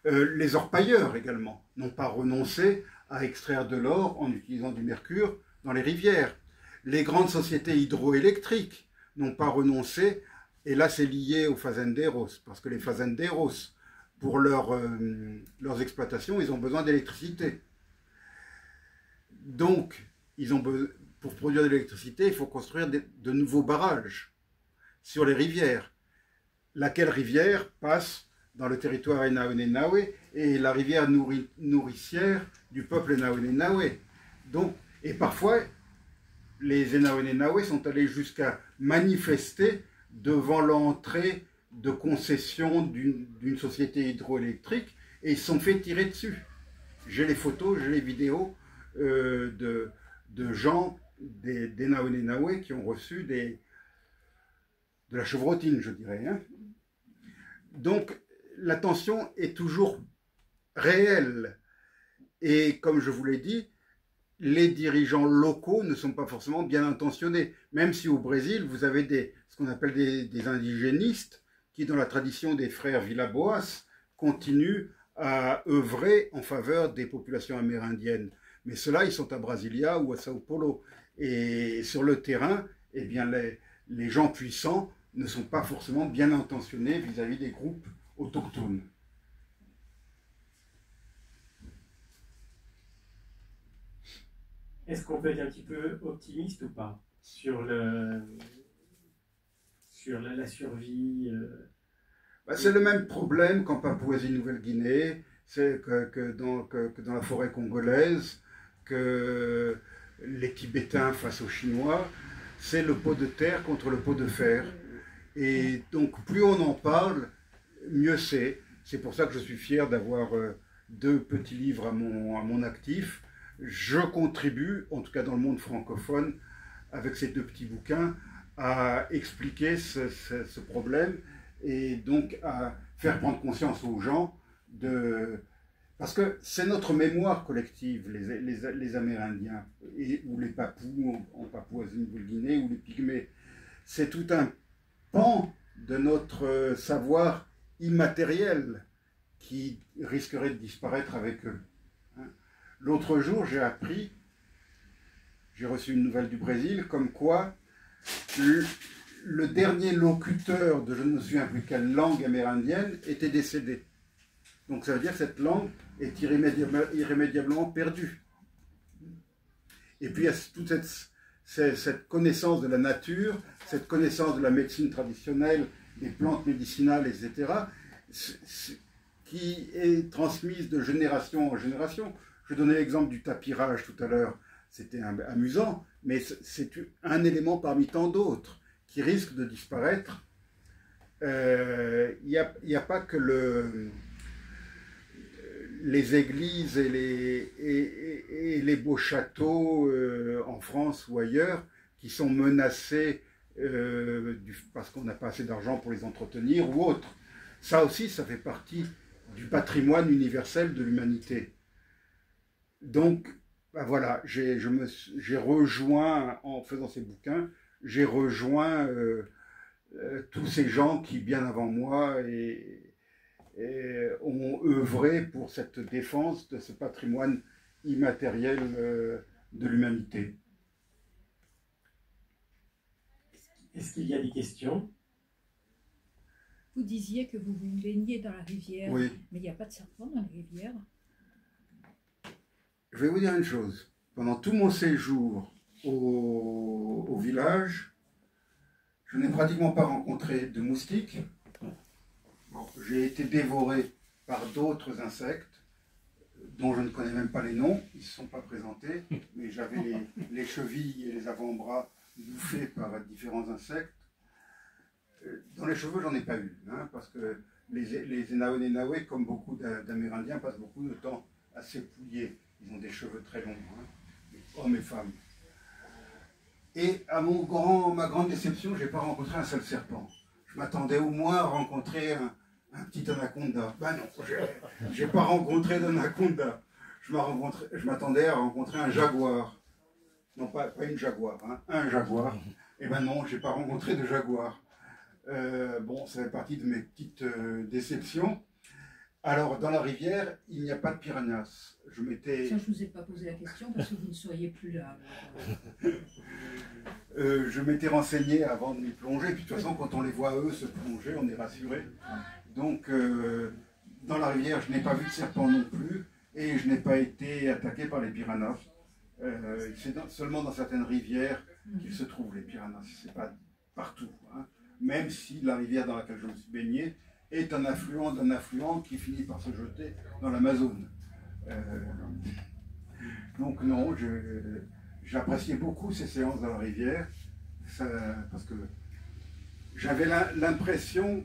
Les orpailleurs également n'ont pas renoncé à extraire de l'or en utilisant du mercure dans les rivières. Les grandes sociétés hydroélectriques n'ont pas renoncé, et là c'est lié aux fazenderos, parce que les fazenderos, pour leurs exploitations, ils ont besoin d'électricité. Donc, pour produire de l'électricité, il faut construire de nouveaux barrages sur les rivières. Laquelle rivière passe dans le territoire Enaonenawe et la rivière nourricière du peuple Enaonenawe. Donc, et parfois, les Enaonenawe sont allés jusqu'à manifester devant l'entrée de concession d'une société hydroélectrique et ils se sont fait tirer dessus. J'ai les photos, j'ai les vidéos de gens d'Enaonenawe qui ont reçu de la chevrotine, je dirais. Hein. Donc, la tension est toujours réelle. Et comme je vous l'ai dit, les dirigeants locaux ne sont pas forcément bien intentionnés. Même si au Brésil, vous avez ce qu'on appelle des indigénistes qui, dans la tradition des frères Villa-Boas, continuent à œuvrer en faveur des populations amérindiennes. Mais ceux-là, ils sont à Brasilia ou à Sao Paulo. Et sur le terrain, eh bien, les gens puissants ne sont pas forcément bien intentionnés vis-à-vis des groupes autochtones. Est-ce qu'on peut être un petit peu optimiste ou pas sur la survie C'est le même problème qu'en Papouasie-Nouvelle-Guinée, c'est que dans la forêt congolaise, que les Tibétains face aux Chinois, c'est le pot de terre contre le pot de fer. Et donc plus on en parle, mieux c'est. C'est pour ça que je suis fier d'avoir 2 petits livres à mon actif. Je contribue, en tout cas dans le monde francophone, avec ces 2 petits bouquins, à expliquer ce problème et donc à faire prendre conscience aux gens parce que c'est notre mémoire collective, les Amérindiens, ou les Papous en Papouasie-Nouvelle-Guinée, ou les Pygmées. C'est tout un pan de notre savoir immatériel qui risquerait de disparaître avec eux. L'autre jour, j'ai reçu une nouvelle du Brésil, comme quoi le dernier locuteur de je ne me souviens plus quelle langue amérindienne était décédé. Donc ça veut dire que cette langue est irrémédiablement perdue. Et puis il y a toute cette connaissance de la nature, cette connaissance de la médecine traditionnelle, des plantes médicinales, etc., qui est transmise de génération en génération. Je donnais l'exemple du tapirage tout à l'heure, c'était amusant, mais c'est un élément parmi tant d'autres qui risque de disparaître. Il n'y a pas que les églises et les beaux châteaux en France ou ailleurs qui sont menacés parce qu'on n'a pas assez d'argent pour les entretenir ou autre. Ça aussi, ça fait partie du patrimoine universel de l'humanité. Donc, ben voilà, j'ai rejoint, en faisant ces bouquins, j'ai rejoint tous ces gens qui, bien avant moi, ont œuvré pour cette défense de ce patrimoine immatériel de l'humanité. Est-ce qu'il y a des questions? Vous disiez que vous vous baignez dans la rivière, Oui. Mais il n'y a pas de serpent dans la rivière. Je vais vous dire une chose. Pendant tout mon séjour au village, je n'ai pratiquement pas rencontré de moustiques. Bon, j'ai été dévoré par d'autres insectes dont je ne connais même pas les noms, ils ne se sont pas présentés, mais j'avais les chevilles et les avant-bras bouffés par différents insectes. Dans les cheveux, j'en ai pas eu, hein, parce que les Enaonenawe, comme beaucoup d'Amérindiens, passent beaucoup de temps à s'épouiller. Ils ont des cheveux très longs, hein, hommes et femmes. Et à ma grande déception, je n'ai pas rencontré un seul serpent. Je m'attendais au moins à rencontrer un petit anaconda. Ben non, je n'ai pas rencontré d'anaconda. Je m'attendais à rencontrer un jaguar. Non, pas une jaguar, hein, un jaguar. Et ben non, je n'ai pas rencontré de jaguar. Bon, ça fait partie de mes petites déceptions. Alors, dans la rivière, il n'y a pas de piranhas. Ça, je ne vous ai pas posé la question parce que vous ne seriez plus là. Je m'étais renseigné avant de m'y plonger. Puis de toute façon, quand on les voit eux se plonger, on est rassuré. Donc, dans la rivière, je n'ai pas vu de serpent non plus. Et je n'ai pas été attaqué par les piranhas. C'est seulement dans certaines rivières qu'ils se trouvent, les piranhas. Ce n'est pas partout. Hein. Même si la rivière dans laquelle je me suis baigné est un affluent d'un affluent qui finit par se jeter dans l'Amazone. Donc non, j'appréciais beaucoup ces séances dans la rivière, parce que j'avais l'impression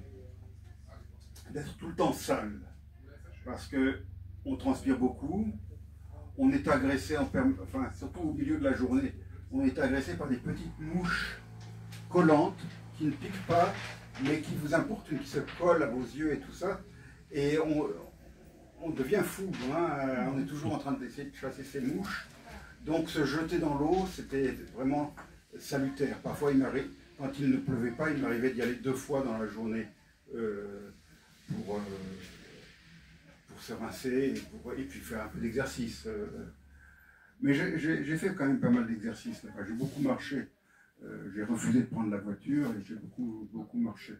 d'être tout le temps seul, parce qu'on transpire beaucoup, on est agressé, enfin surtout au milieu de la journée, on est agressé par des petites mouches collantes qui ne piquent pas, mais qui vous importunent, qui se collent à vos yeux et tout ça, et on devient fou, hein, on est toujours en train d'essayer de chasser ces mouches. Donc se jeter dans l'eau, c'était vraiment salutaire. Parfois, quand il ne pleuvait pas, il m'arrivait d'y aller 2 fois dans la journée pour se rincer et puis faire un peu d'exercice. Mais j'ai fait quand même pas mal d'exercices là-bas. J'ai beaucoup marché. J'ai refusé de prendre la voiture et j'ai beaucoup marché.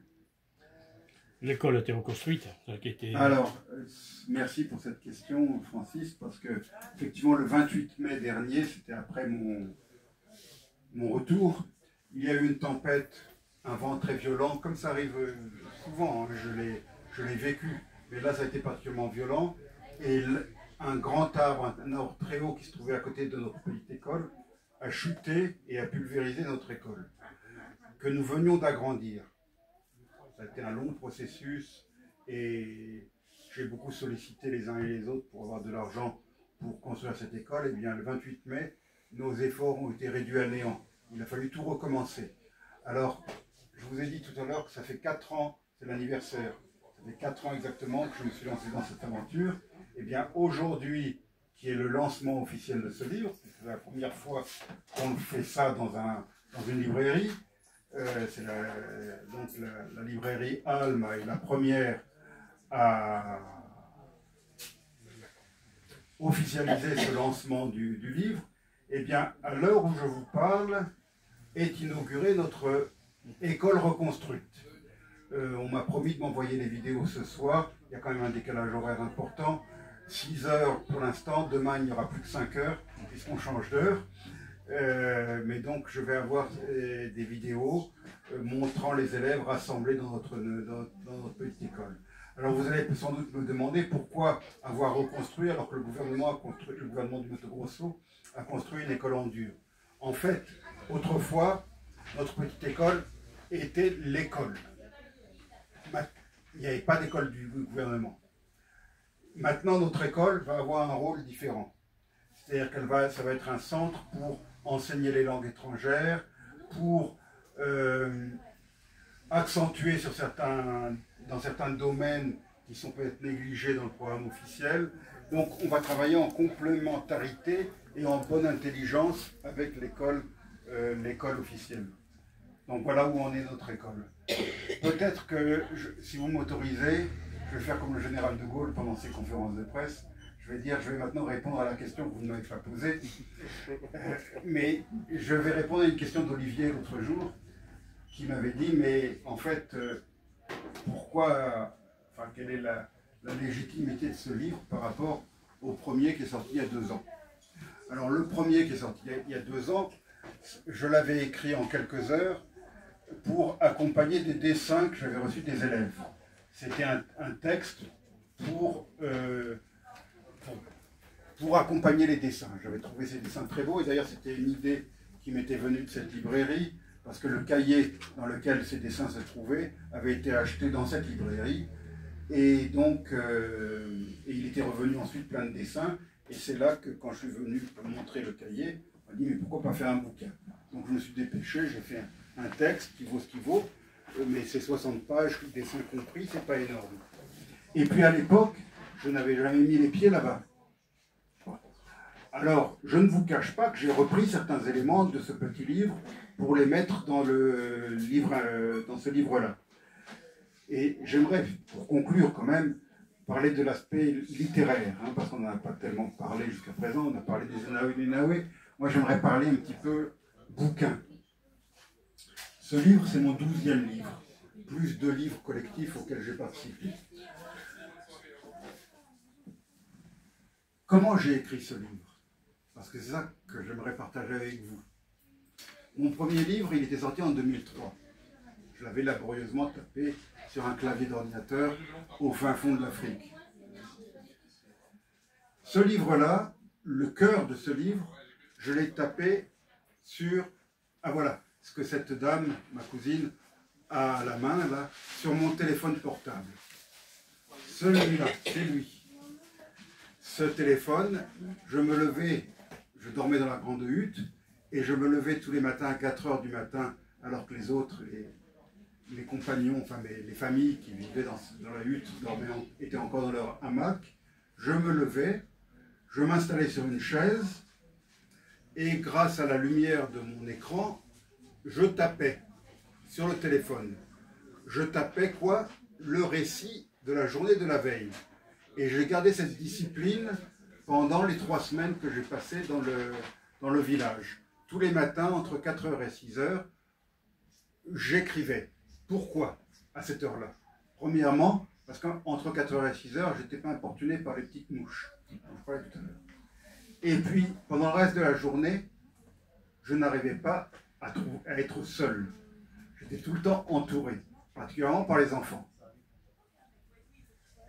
L'école a été reconstruite. Alors, merci pour cette question, Francis, parce que effectivement, le 28 mai dernier, c'était après mon retour, il y a eu une tempête, un vent très violent, comme ça arrive souvent, hein, je l'ai vécu, mais là, ça a été particulièrement violent, et un grand arbre, un arbre très haut qui se trouvait à côté de notre petite école, a chuté et a pulvérisé notre école, que nous venions d'agrandir. Ça a été un long processus et j'ai beaucoup sollicité les uns et les autres pour avoir de l'argent pour construire cette école. Et bien le 28 mai, nos efforts ont été réduits à néant. Il a fallu tout recommencer. Alors, je vous ai dit tout à l'heure que ça fait 4 ans, c'est l'anniversaire. Ça fait 4 ans exactement que je me suis lancé dans cette aventure. Et bien aujourd'hui, qui est le lancement officiel de ce livre, c'est la première fois qu'on fait ça dans une librairie. C'est donc la librairie Alma est la première à officialiser ce lancement du livre. Eh bien, à l'heure où je vous parle, est inaugurée notre école reconstruite. On m'a promis de m'envoyer les vidéos ce soir. Il y a quand même un décalage horaire important. 6 heures pour l'instant. Demain, il n'y aura plus que 5 heures, puisqu'on change d'heure. Mais donc je vais avoir des vidéos montrant les élèves rassemblés dans notre petite école. Alors vous allez sans doute me demander pourquoi avoir reconstruit alors que le gouvernement du Mato Grosso a construit une école en dur. En fait, autrefois, notre petite école était l'école. Il n'y avait pas d'école du gouvernement. Maintenant, notre école va avoir un rôle différent. C'est-à-dire ça va être un centre pour enseigner les langues étrangères, pour accentuer dans certains domaines qui sont peut-être négligés dans le programme officiel. Donc on va travailler en complémentarité et en bonne intelligence avec l'école officielle. Donc voilà où en est notre école. Peut-être que, si vous m'autorisez, je vais faire comme le général de Gaulle pendant ses conférences de presse. Je vais maintenant répondre à la question que vous ne m'avez pas posée. Mais je vais répondre à une question d'Olivier l'autre jour, qui m'avait dit, mais en fait, quelle est la légitimité de ce livre par rapport au premier qui est sorti il y a 2 ans? Alors le premier qui est sorti il y a 2 ans, je l'avais écrit en quelques heures pour accompagner des dessins que j'avais reçus des élèves. C'était un texte pour accompagner les dessins. J'avais trouvé ces dessins très beaux et d'ailleurs c'était une idée qui m'était venue de cette librairie parce que le cahier dans lequel ces dessins se trouvaient avait été acheté dans cette librairie et donc il était revenu ensuite plein de dessins et c'est là que quand je suis venu pour montrer le cahier, on m'a dit mais pourquoi pas faire un bouquin? Donc je me suis dépêché, j'ai fait un texte qui vaut ce qu'il vaut, mais c'est 60 pages, dessins compris, c'est pas énorme. Et puis à l'époque, je n'avais jamais mis les pieds là-bas. Alors, je ne vous cache pas que j'ai repris certains éléments de ce petit livre pour les mettre dans ce livre-là. Et j'aimerais, pour conclure quand même, parler de l'aspect littéraire, hein, parce qu'on n'en a pas tellement parlé jusqu'à présent, on a parlé des Enawe. Moi, j'aimerais parler un petit peu bouquin. Ce livre, c'est mon 12e livre, plus 2 livres collectifs auxquels j'ai participé. Comment j'ai écrit ce livre? Parce que c'est ça que j'aimerais partager avec vous. Mon premier livre, il était sorti en 2003. Je l'avais laborieusement tapé sur un clavier d'ordinateur au fin fond de l'Afrique. Ce livre-là, le cœur de ce livre, je l'ai tapé sur... Ah voilà, ce que cette dame, ma cousine, a à la main, là, sur mon téléphone portable. Celui-là, c'est lui. Ce téléphone, je me levais, je dormais dans la grande hutte, et je me levais tous les matins à 4 heures du matin, alors que les autres, les compagnons, enfin les familles qui vivaient dans la hutte, étaient encore dans leur hamac. Je me levais, je m'installais sur une chaise, et grâce à la lumière de mon écran, je tapais sur le téléphone. Je tapais quoi? Le récit de la journée de la veille. Et j'ai gardé cette discipline pendant les 3 semaines que j'ai passées dans le village. Tous les matins, entre 4h et 6h, j'écrivais. Pourquoi à cette heure-là? Premièrement, parce qu'entre 4h et 6h, je n'étais pas importuné par les petites mouches. Je parlais tout à l'heure. Et puis, pendant le reste de la journée, je n'arrivais pas à être seul. J'étais tout le temps entouré, particulièrement par les enfants.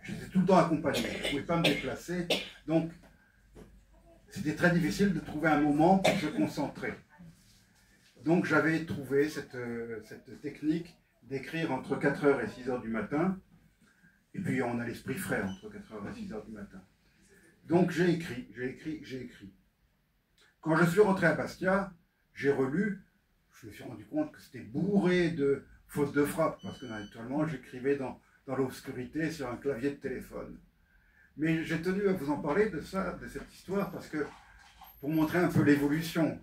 J'étais tout le temps accompagné, je ne pouvais pas me déplacer. Donc, c'était très difficile de trouver un moment pour se concentrer. Donc, j'avais trouvé cette technique d'écrire entre 4h et 6h du matin. Et puis, on a l'esprit frais entre 4h et 6h du matin. Donc, j'ai écrit. Quand je suis rentré à Bastia, j'ai relu. Je me suis rendu compte que c'était bourré de fautes de frappe, parce que naturellement, j'écrivais dans l'obscurité sur un clavier de téléphone. Mais j'ai tenu à vous en parler de ça, de cette histoire, parce que pour montrer un peu l'évolution.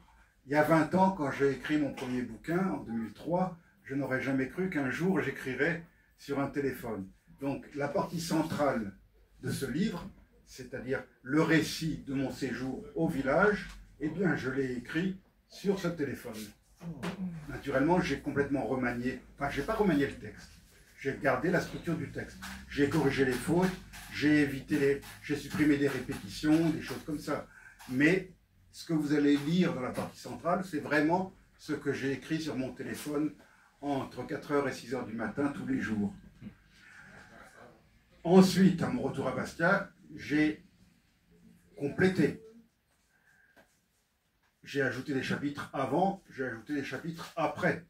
Il y a 20 ans, quand j'ai écrit mon premier bouquin, en 2003, je n'aurais jamais cru qu'un jour j'écrirais sur un téléphone. Donc la partie centrale de ce livre, c'est-à-dire le récit de mon séjour au village, eh bien je l'ai écrit sur ce téléphone. Naturellement, j'ai complètement remanié, enfin je n'ai pas remanié le texte, j'ai gardé la structure du texte. J'ai corrigé les fautes, j'ai supprimé des répétitions, des choses comme ça. Mais ce que vous allez lire dans la partie centrale, c'est vraiment ce que j'ai écrit sur mon téléphone entre 4h et 6h du matin tous les jours. Ensuite, à mon retour à Bastia, j'ai complété. J'ai ajouté des chapitres avant, j'ai ajouté des chapitres après.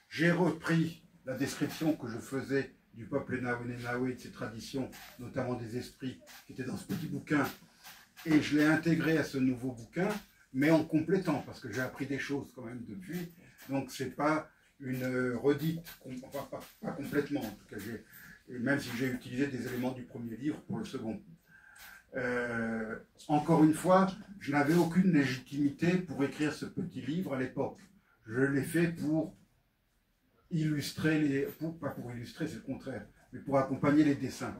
J'ai repris la description que je faisais du peuple Naoué, de ses traditions, notamment des esprits qui étaient dans ce petit bouquin, et je l'ai intégré à ce nouveau bouquin, mais en complétant, parce que j'ai appris des choses quand même depuis, donc c'est pas une redite, enfin pas complètement en tout cas, même si j'ai utilisé des éléments du premier livre pour le second. Encore une fois, je n'avais aucune légitimité pour écrire ce petit livre à l'époque. Je l'ai fait pour illustrer, pas pour illustrer, c'est le contraire, mais pour accompagner les dessins.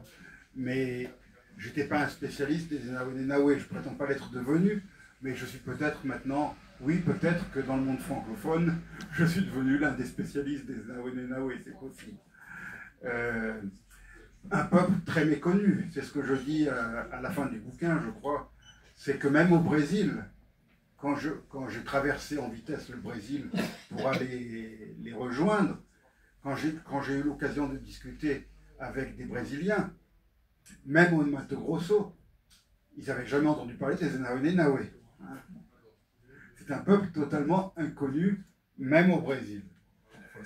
Mais je n'étais pas un spécialiste des Naoué, je ne prétends pas l'être devenu, mais je suis peut-être maintenant, oui, peut-être que dans le monde francophone, je suis devenu l'un des spécialistes des Naoué, c'est possible. Un peuple très méconnu, c'est ce que je dis à la fin du bouquin, je crois, c'est que même au Brésil, quand j'ai traversé en vitesse le Brésil pour aller les rejoindre, quand j'ai eu l'occasion de discuter avec des Brésiliens, même au Mato Grosso, ils n'avaient jamais entendu parler des Naoué. C'est un peuple totalement inconnu, même au Brésil. Il faut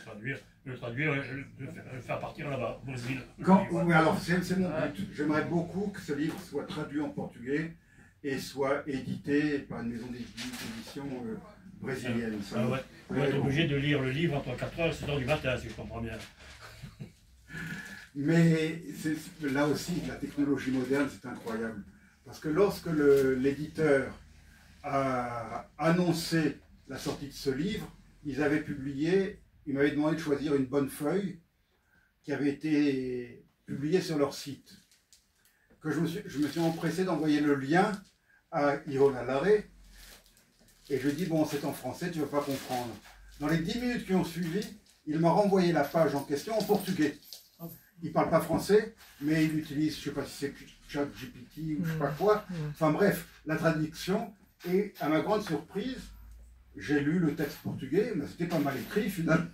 le traduire, le faire partir là-bas, au Brésil. Oui, alors c'est mon but. J'aimerais beaucoup que ce livre soit traduit en portugais et soit édité par une maison d'édition brésilienne. Ouais. On va être obligé de lire le livre entre 4h et 6h du matin, si je comprends bien. Mais là aussi, la technologie moderne, c'est incroyable. Parce que lorsque l'éditeur a annoncé la sortie de ce livre, ils avaient publié, ils m'avaient demandé de choisir une bonne feuille qui avait été publiée sur leur site. Que je me suis empressé d'envoyer le lien à Irola Larré, et je dis, bon, c'est en français, tu ne vas pas comprendre. Dans les 10 minutes qui ont suivi, il m'a renvoyé la page en question en portugais. Il ne parle pas français, mais il utilise, je ne sais pas si c'est ChatGPT ou je ne sais pas quoi. Enfin bref, la traduction, et à ma grande surprise, j'ai lu le texte portugais, mais c'était pas mal écrit finalement.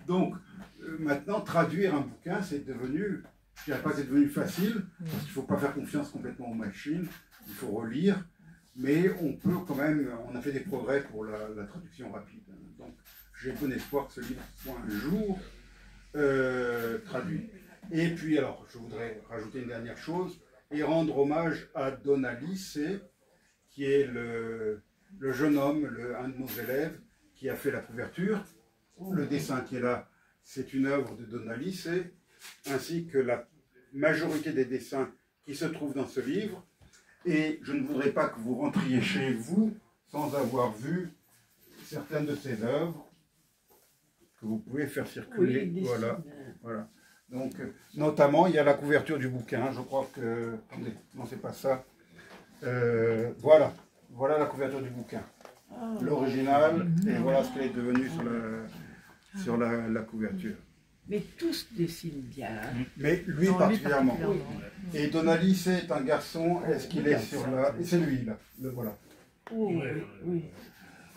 Donc, maintenant, traduire un bouquin, c'est devenu, je dirais pas c'est devenu facile, parce qu'il ne faut pas faire confiance complètement aux machines, il faut relire, mais on peut quand même, on a fait des progrès pour la traduction rapide. Donc, j'ai bon espoir que ce livre soit un jour traduit. Et puis, alors, je voudrais rajouter une dernière chose, et rendre hommage à Dona Lisse, qui est le jeune homme, un de nos élèves, qui a fait la couverture. Le dessin qui est là, c'est une œuvre de Dona Lisse, ainsi que la majorité des dessins qui se trouvent dans ce livre. Et je ne voudrais pas que vous rentriez chez vous sans avoir vu certaines de ces œuvres que vous pouvez faire circuler. Oui, voilà. Donc, notamment, il y a la couverture du bouquin. Je crois que... Attendez, non, c'est pas ça. Voilà la couverture du bouquin. L'original, et voilà ce qu'elle est devenue sur la couverture. Mais tous dessinent bien. Mais lui particulièrement. Et Dona Lisse est un garçon, est-ce qu'il est sur la... C'est lui, là, le voilà. Oh, oui.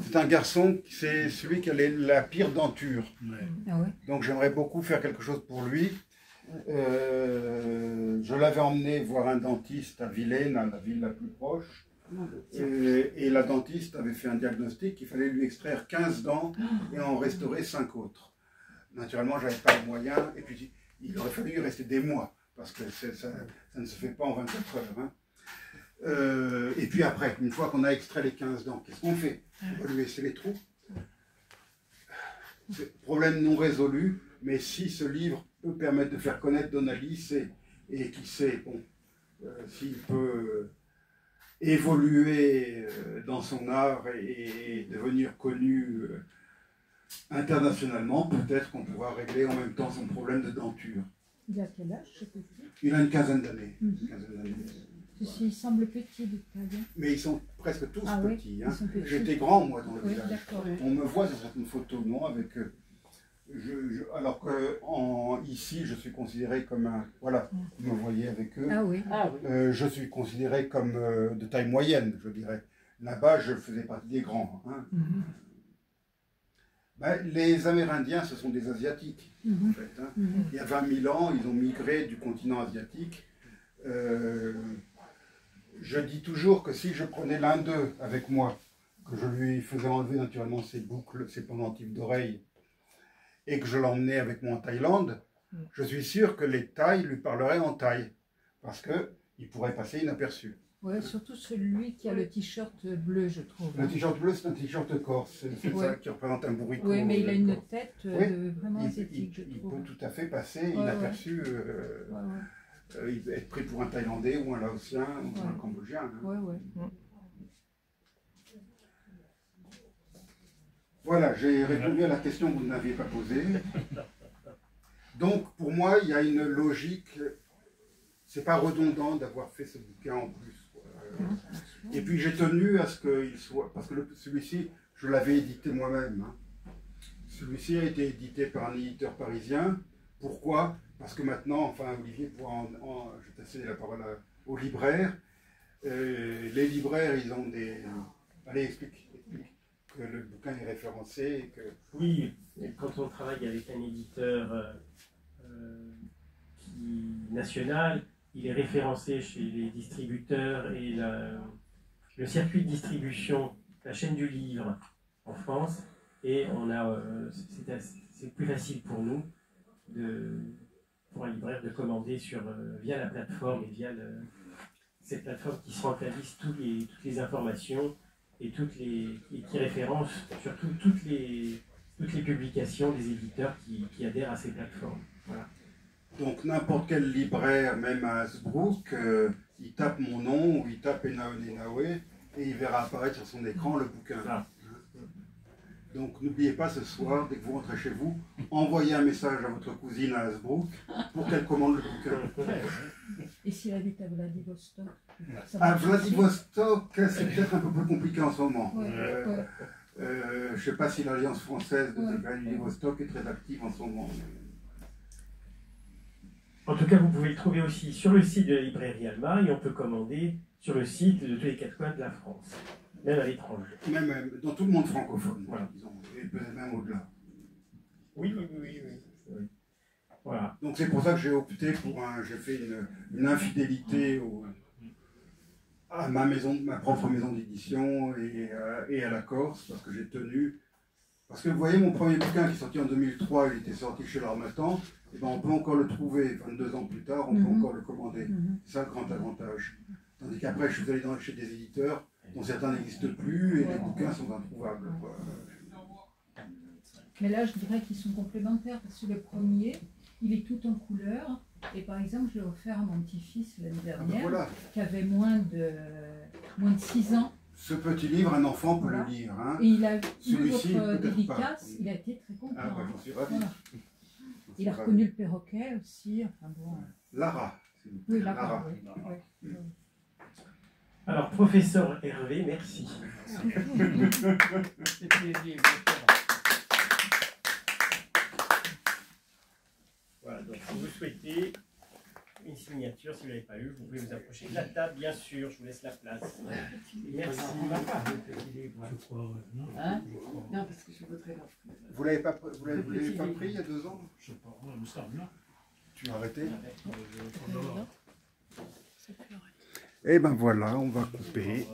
C'est un garçon, c'est celui qui a la pire denture. Ah ouais. Donc j'aimerais beaucoup faire quelque chose pour lui. Je l'avais emmené voir un dentiste à Vilaine, à la ville la plus proche. Et la dentiste avait fait un diagnostic, il fallait lui extraire 15 dents et en restaurer 5 autres. Naturellement, je n'avais pas les moyens, et puis il aurait fallu y rester des mois, parce que ça ne se fait pas en 24 heures. Hein. Et puis après, une fois qu'on a extrait les 15 dents, qu'est-ce qu'on fait? On va lui laisser les trous. Problème non résolu, mais si ce livre peut permettre de faire connaître Dona Lisse, et qui sait, bon, s'il peut évoluer dans son art et devenir connu internationalement, peut-être qu'on pourra régler en même temps son problème de denture. Il a quel âge ce petit? Il a une quinzaine d'années. Il semble petit de taille. Mais ils sont presque tous petits. Hein. Petits. J'étais grand, moi, dans le Oui, village. d'accord. On me voit sur certaines photos, non, avec... alors que ici, je suis considéré comme un... Voilà, vous me voyez avec eux. Ah oui. Je suis considéré comme de taille moyenne, je dirais. Là-bas, je faisais partie des grands. Hein. Ben, les Amérindiens, ce sont des Asiatiques, en fait. Hein. Il y a 20 000 ans, ils ont migré du continent asiatique. Je dis toujours que si je prenais l'un d'eux avec moi, que je lui faisais enlever naturellement ses boucles, ses pendentifs d'oreilles, et que je l'emmenais avec moi en Thaïlande, je suis sûr que les Thaïs lui parleraient en thaï, parce qu'il pourrait passer inaperçu. Oui, surtout celui qui a le t-shirt bleu, je trouve. Le t-shirt bleu, c'est un t-shirt corse, c'est ça qui représente un bourricot. Oui, mais il a une tête vraiment asiatique, je trouve. Il peut tout à fait passer inaperçu, il peut être pris pour un Thaïlandais ou un Laotien ou un Cambodgien. Hein. Voilà, j'ai répondu à la question que vous n'aviez pas posée. Donc, pour moi, il y a une logique. C'est pas redondant d'avoir fait ce bouquin en plus. Et puis j'ai tenu à ce qu'il soit, parce que celui-ci, je l'avais édité moi-même. Hein. Celui-ci a été édité par un éditeur parisien. Pourquoi? Parce que maintenant, enfin Olivier pourra je vais passer la parole aux libraires. Les libraires, ils ont des... Allez, explique que le bouquin est référencé. Et que... Oui, quand on travaille avec un éditeur national, il est référencé chez les distributeurs et le circuit de distribution, la chaîne du livre en France, et c'est plus facile pour nous, pour un libraire, de commander via la plateforme et via cette plateforme qui centralise toutes les informations et qui référence surtout toutes les publications des éditeurs qui adhèrent à ces plateformes. Voilà. Donc n'importe quel libraire, même à Hasbrook, il tape mon nom ou il tape Enawe et il verra apparaître sur son écran le bouquin. Ah. Donc n'oubliez pas ce soir, dès que vous rentrez chez vous, envoyez un message à votre cousine à Hasbrook pour qu'elle commande le bouquin. Et s'il habite à Vladivostok? À Vladivostok, c'est peut-être un peu plus compliqué en ce moment. Je ne sais pas si l'Alliance française de Vladivostok est très active en ce moment. En tout cas, vous pouvez le trouver aussi sur le site de la librairie Alma et on peut commander sur le site de tous les quatre coins de la France. Même à l'étranger. Même dans tout le monde francophone, Voilà. disons, et peut-être même au-delà. Oui. Voilà. Donc c'est pour ça que j'ai opté pour j'ai fait une infidélité à ma propre maison d'édition et à la Corse, parce que j'ai tenu. Parce que vous voyez, mon premier bouquin qui est sorti en 2003, il était sorti chez l'Harmattan, et ben on peut encore le trouver, 22 ans plus tard, on peut encore le commander. C'est ça le grand avantage. Tandis qu'après, je suis allé chez des éditeurs dont certains n'existent plus et les bouquins sont introuvables, quoi. Mais là, je dirais qu'ils sont complémentaires parce que le premier, il est tout en couleur. Et par exemple, je l'ai offert à mon petit-fils l'année dernière, Voilà. qui avait moins de 6 ans. Ce petit livre, un enfant peut Voilà. le lire. Hein. Et il a eu Celui-ci, votre peut-être dédicace, pas. il a été très content. Ah, bah, j'en suis ravi. Voilà. J'en suis Il a ravi. reconnu le perroquet aussi. Enfin bon. Lara. s'il vous plaît. Oui, là, oui. Alors, professeur Hervé, merci. C'est plaisir. Voilà, donc si vous souhaitez une signature, si vous ne l'avez pas eu, vous pouvez vous approcher de la table, bien sûr, je vous laisse la place. Merci. Je crois, non. Hein? Non, parce que je voudrais leur faire. Vous l'avez pas pris il y a 2 ans? Je sais pas, il me semble, non. Tu as arrêté? Je crois d'abord. Eh ben voilà, on va couper.